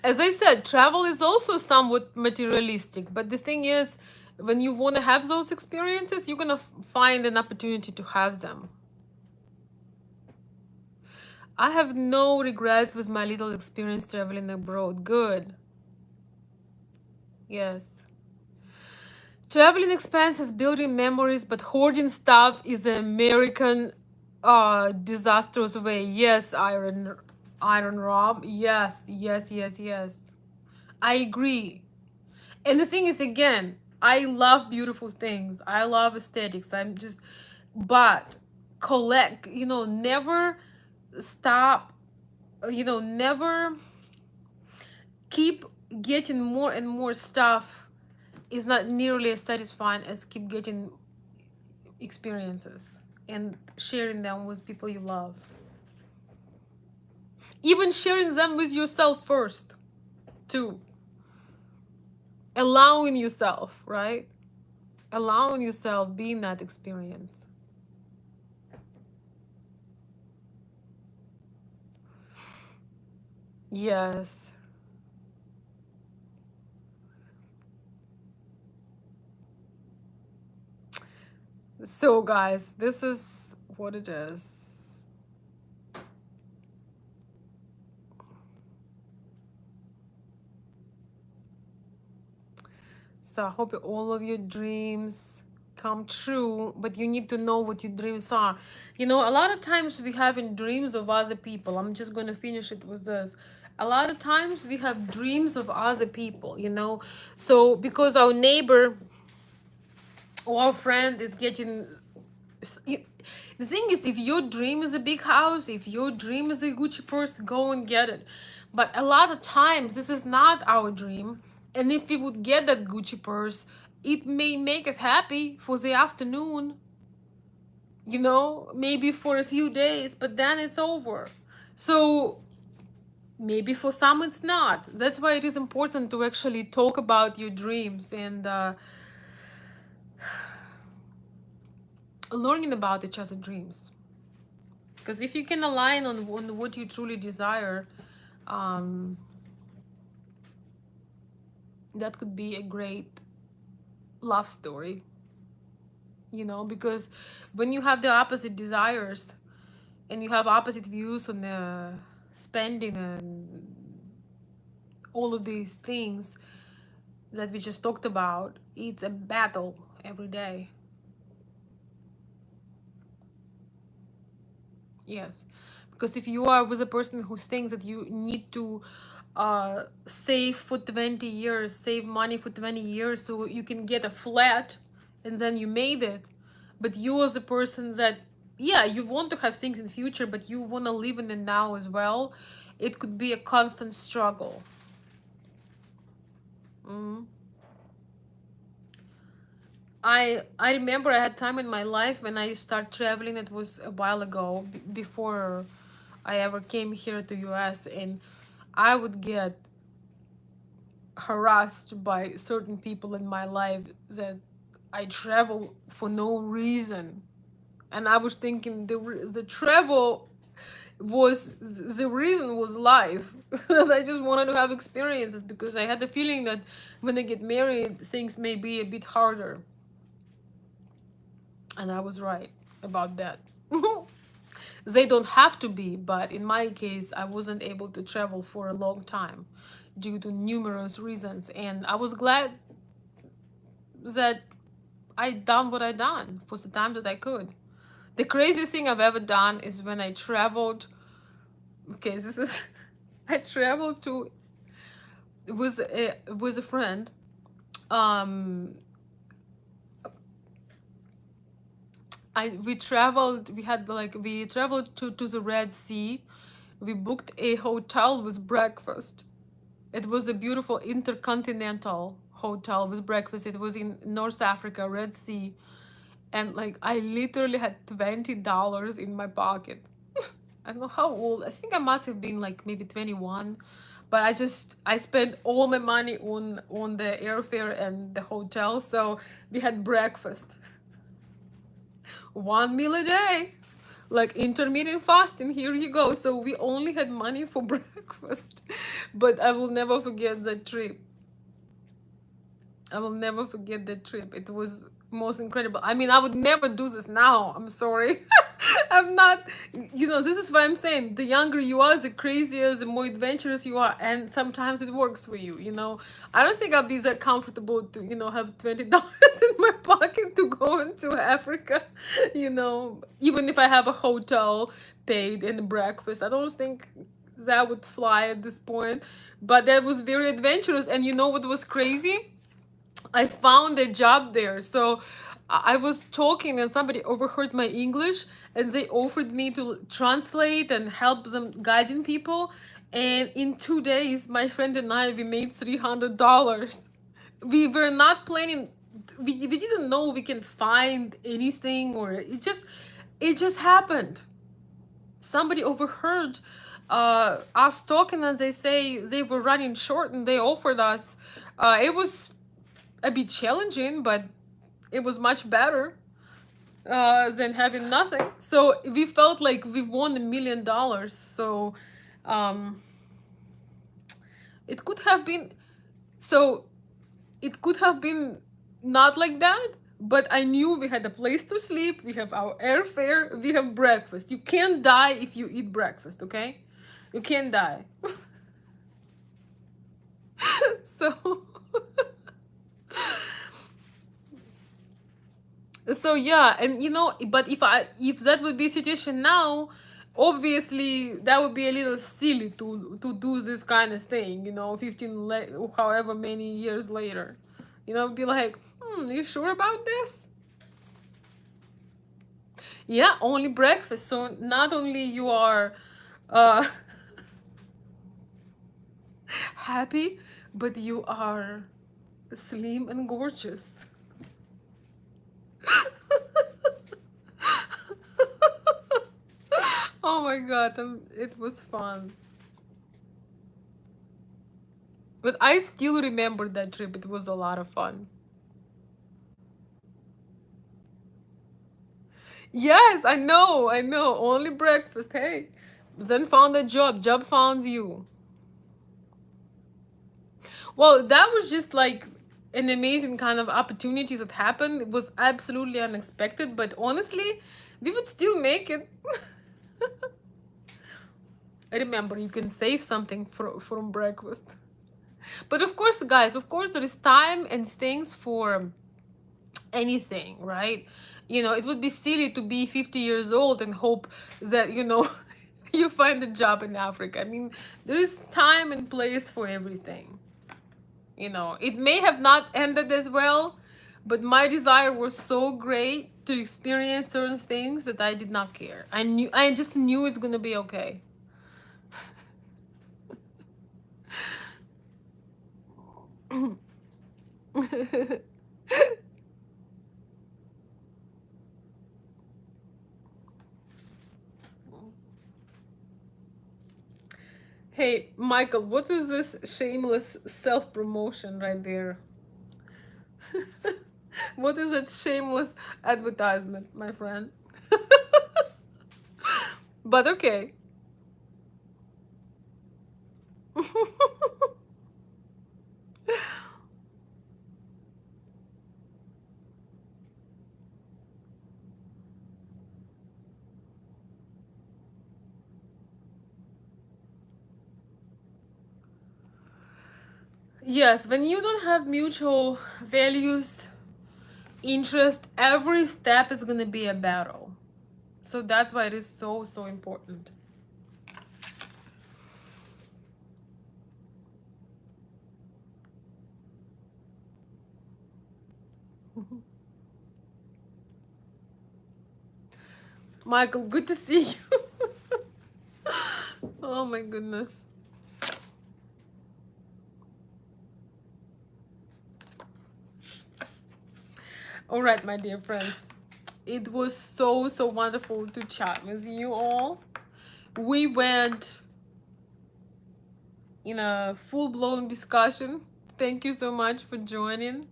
As I said, travel is also somewhat materialistic, but the thing is, when you want to have those experiences, you're gonna find an opportunity to have them. I have no regrets with my little experience traveling abroad. Good. Yes. Traveling expenses, building memories, but hoarding stuff is an American disastrous way. Yes, Iron Rob. Yes, yes, yes, yes. I agree. And the thing is, again, I love beautiful things. I love aesthetics. But collect, never stop, never keep getting more and more stuff is not nearly as satisfying as keep getting experiences and sharing them with people you love. Even sharing them with yourself first, too. Allowing yourself, right? Allowing yourself being that experience. Yes. So, guys, this is what it is. So, I hope all of your dreams come true, but you need to know what your dreams are. A lot of times we have in dreams of other people. I'm just going to finish it with this. A lot of times we have dreams of other people. So, because our neighbor or our friend is getting the thing is, if your dream is a big house, if your dream is a Gucci purse, go and get it. But a lot of times this is not our dream, and if we would get that Gucci purse, it may make us happy for the afternoon, maybe for a few days, but then it's over. So maybe for some it's not. That's why it is important to actually talk about your dreams and learning about each other's dreams. Because if you can align on what you truly desire, um, that could be a great love story, because when you have the opposite desires and you have opposite views on the spending and all of these things that we just talked about, it's a battle every day. Yes, because if you are with a person who thinks that you need to save for 20 years, save money for 20 years so you can get a flat and then you made it, but you as a person that, yeah, you want to have things in the future, but you want to live in the now as well, it could be a constant struggle. Mhm. I remember I had time in my life when I started traveling. It was a while ago, before I ever came here to US, and I would get harassed by certain people in my life that I travel for no reason. And I was thinking the travel was the reason was life. I just wanted to have experiences because I had the feeling that when I get married, things may be a bit harder. And I was right about that. They don't have to be, but in my case, I wasn't able to travel for a long time due to numerous reasons. And I was glad that I done what I done for the time that I could. The craziest thing I've ever done is when I traveled. Okay, this is I traveled to with a friend. Um, I we traveled. We traveled to the Red Sea. We booked a hotel with breakfast. It was a beautiful intercontinental hotel with breakfast. It was in North Africa, Red Sea, and like I literally had $20 in my pocket. I don't know how old. I think I must have been like maybe 21, but I spent all my money on the airfare and the hotel. So we had breakfast, one meal a day, like intermittent fasting. Here you go. So we only had money for breakfast, but I will never forget that trip. I will never forget that trip. It was most incredible. I mean, I would never do this now. I'm sorry. I'm not, this is what I'm saying. The younger you are, the crazier, the more adventurous you are. And sometimes it works for you. I don't think I'll be that comfortable to, have $20 in my pocket to go into Africa, even if I have a hotel paid and breakfast. I don't think that would fly at this point. But that was very adventurous. And you know what was crazy? I found a job there. So I was talking and somebody overheard my English and they offered me to translate and help them guiding people. And in 2 days, my friend and I, we made $300. We were not planning, we didn't know we can find anything, or it just happened. Somebody overheard us talking and they say they were running short and they offered us. It was a bit challenging, but it was much better than having nothing. So we felt like we won $1 million. So um, it could have been, so it could have been not like that. But I knew we had a place to sleep, we have our airfare, we have breakfast. You can't die if you eat breakfast, okay? You can't die. So so yeah, and but if that would be situation now, obviously that would be a little silly to do this kind of thing, however many years later, be like, you sure about this? Yeah, only breakfast. So not only you are uh happy, but you are slim and gorgeous. Oh my god, it was fun. But I still remember that trip. It was a lot of fun. Yes, I know. Only breakfast. Hey, then found a job. Job found you. Well, that was just like an amazing kind of opportunity that happened. It was absolutely unexpected, but honestly, we would still make it. Remember, you can save something from breakfast. But of course, guys, there is time and things for anything, right? It would be silly to be 50 years old and hope that, you find a job in Africa. I mean, there is time and place for everything. It may have not ended as well, but my desire was so great to experience certain things that I did not care. I just knew it's gonna be okay. Hey, Michael, what is this shameless self promotion right there? What is that shameless advertisement, my friend? But okay. Yes, when you don't have mutual values, interest, every step is going to be a battle. So that's why it is so, so important. Michael, good to see you. Oh my goodness. All right, my dear friends. It was so, so wonderful to chat with you all. We went in a full-blown discussion. Thank you so much for joining.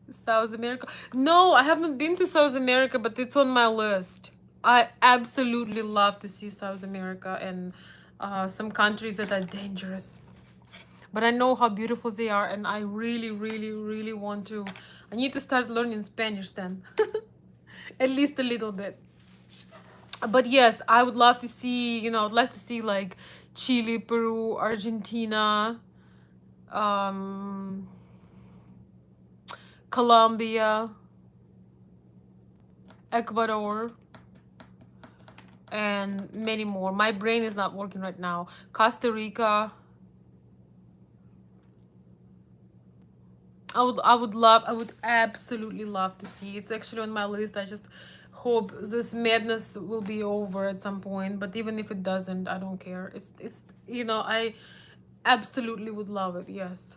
South America. No, I haven't been to South America, but it's on my list. I absolutely love to see South America and some countries that are dangerous. But I know how beautiful they are, and I really, really, really want to. I need to start learning Spanish then, at least a little bit. But yes, I would love to see. I'd like to see like Chile, Peru, Argentina, um, Colombia, Ecuador, and many more. My brain is not working right now. Costa Rica. I would absolutely love to see. It's actually on my list. I just hope this madness will be over at some point. But even if it doesn't, I don't care. I absolutely would love it. Yes.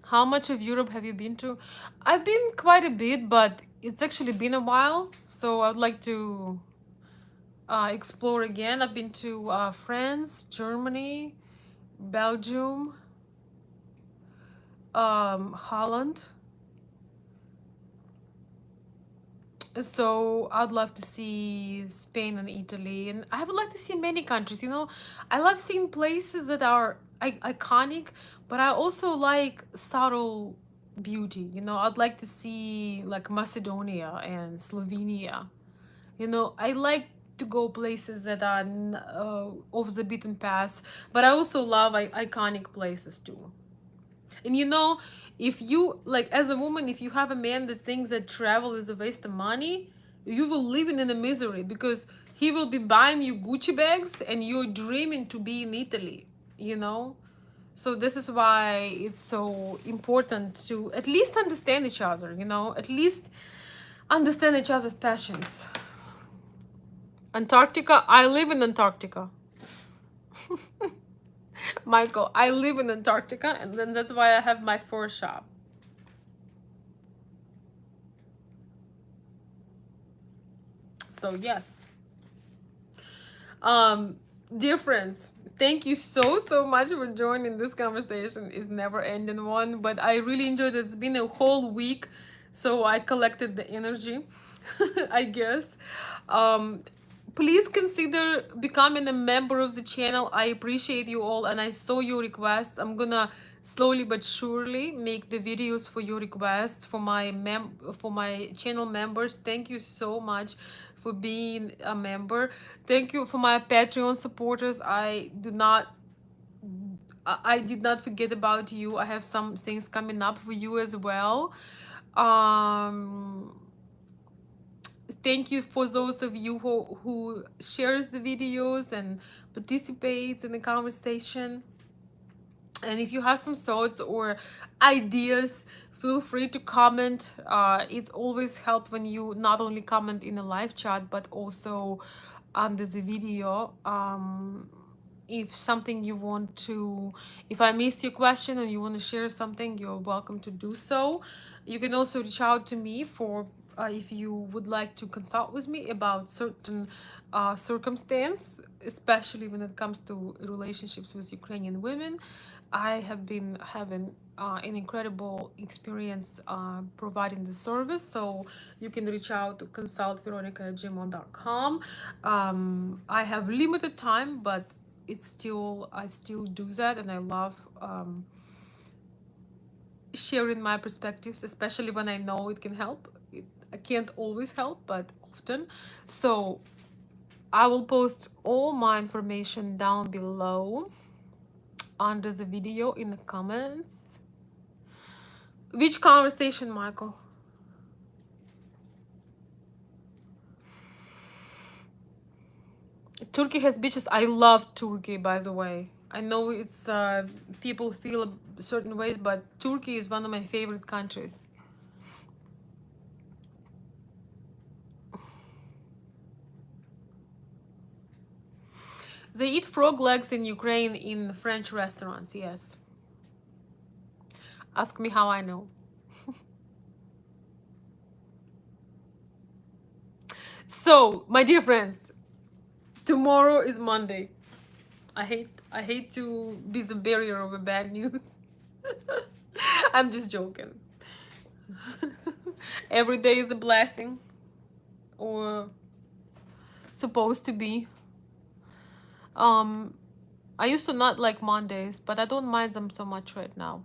How much of Europe have you been to? I've been quite a bit, but it's actually been a while. So I'd like to explore again. I've been to France, Germany, Belgium, Holland. So I'd love to see Spain and Italy, and I would like to see many countries. I love seeing places that are iconic, but I also like subtle beauty. I'd like to see like Macedonia and Slovenia. I like to go places that are off the beaten path, but I also love iconic places too. And if you like as a woman, if you have a man that thinks that travel is a waste of money, you will live in a misery because he will be buying you Gucci bags and you're dreaming to be in Italy, you know? So this is why it's so important to at least understand each other, at least understand each other's passions. Antarctica, I live in Antarctica. Michael, I live in Antarctica, and then that's why I have my fur shop. So yes. Um, dear friends, thank you so much for joining this conversation. Is never ending one, but I really enjoyed it. It's been a whole week, so I collected the energy, I guess. Um, please consider becoming a member of the channel. I appreciate you all, and I saw your requests. I'm gonna slowly but surely make the videos for your requests for my channel members. Thank you so much for being a member. Thank you for my Patreon supporters. I did not forget about you. I have some things coming up for you as well. um Thank you for those of you who shares the videos and participates in the conversation. And if you have some thoughts or ideas, feel free to comment. It's always help when you not only comment in a live chat but also under the video. If something you want to, if I missed your question and you want to share something, you're welcome to do so. You can also reach out to me for if you would like to consult with me about certain circumstance, especially when it comes to relationships with Ukrainian women. I have been having an incredible experience providing the service, so you can reach out to consultveronica@gmail.com. I have limited time, but I still do that, and I love sharing my perspectives, especially when I know it can help. I can't always help, but often. So I will post all my information down below under the video in the comments. Which conversation, Michael? Turkey has beaches. I love Turkey, by the way. I know it's people feel certain ways, but Turkey is one of my favorite countries. They eat frog legs in Ukraine in French restaurants, yes. Ask me how I know. So, my dear friends, tomorrow is Monday. I hate to be the barrier of a bad news. I'm just joking. Every day is a blessing, or supposed to be. Um, I used to not like Mondays, but I don't mind them so much right now.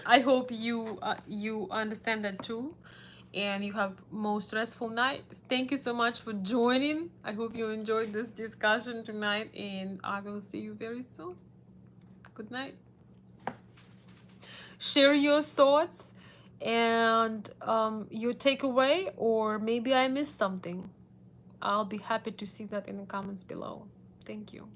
I hope you understand that too, and you have most restful night. Thank you so much for joining. I hope you enjoyed this discussion tonight, and I will see you very soon. Good night. Share your thoughts and your takeaway, or maybe I missed something. I'll be happy to see that in the comments below. Thank you.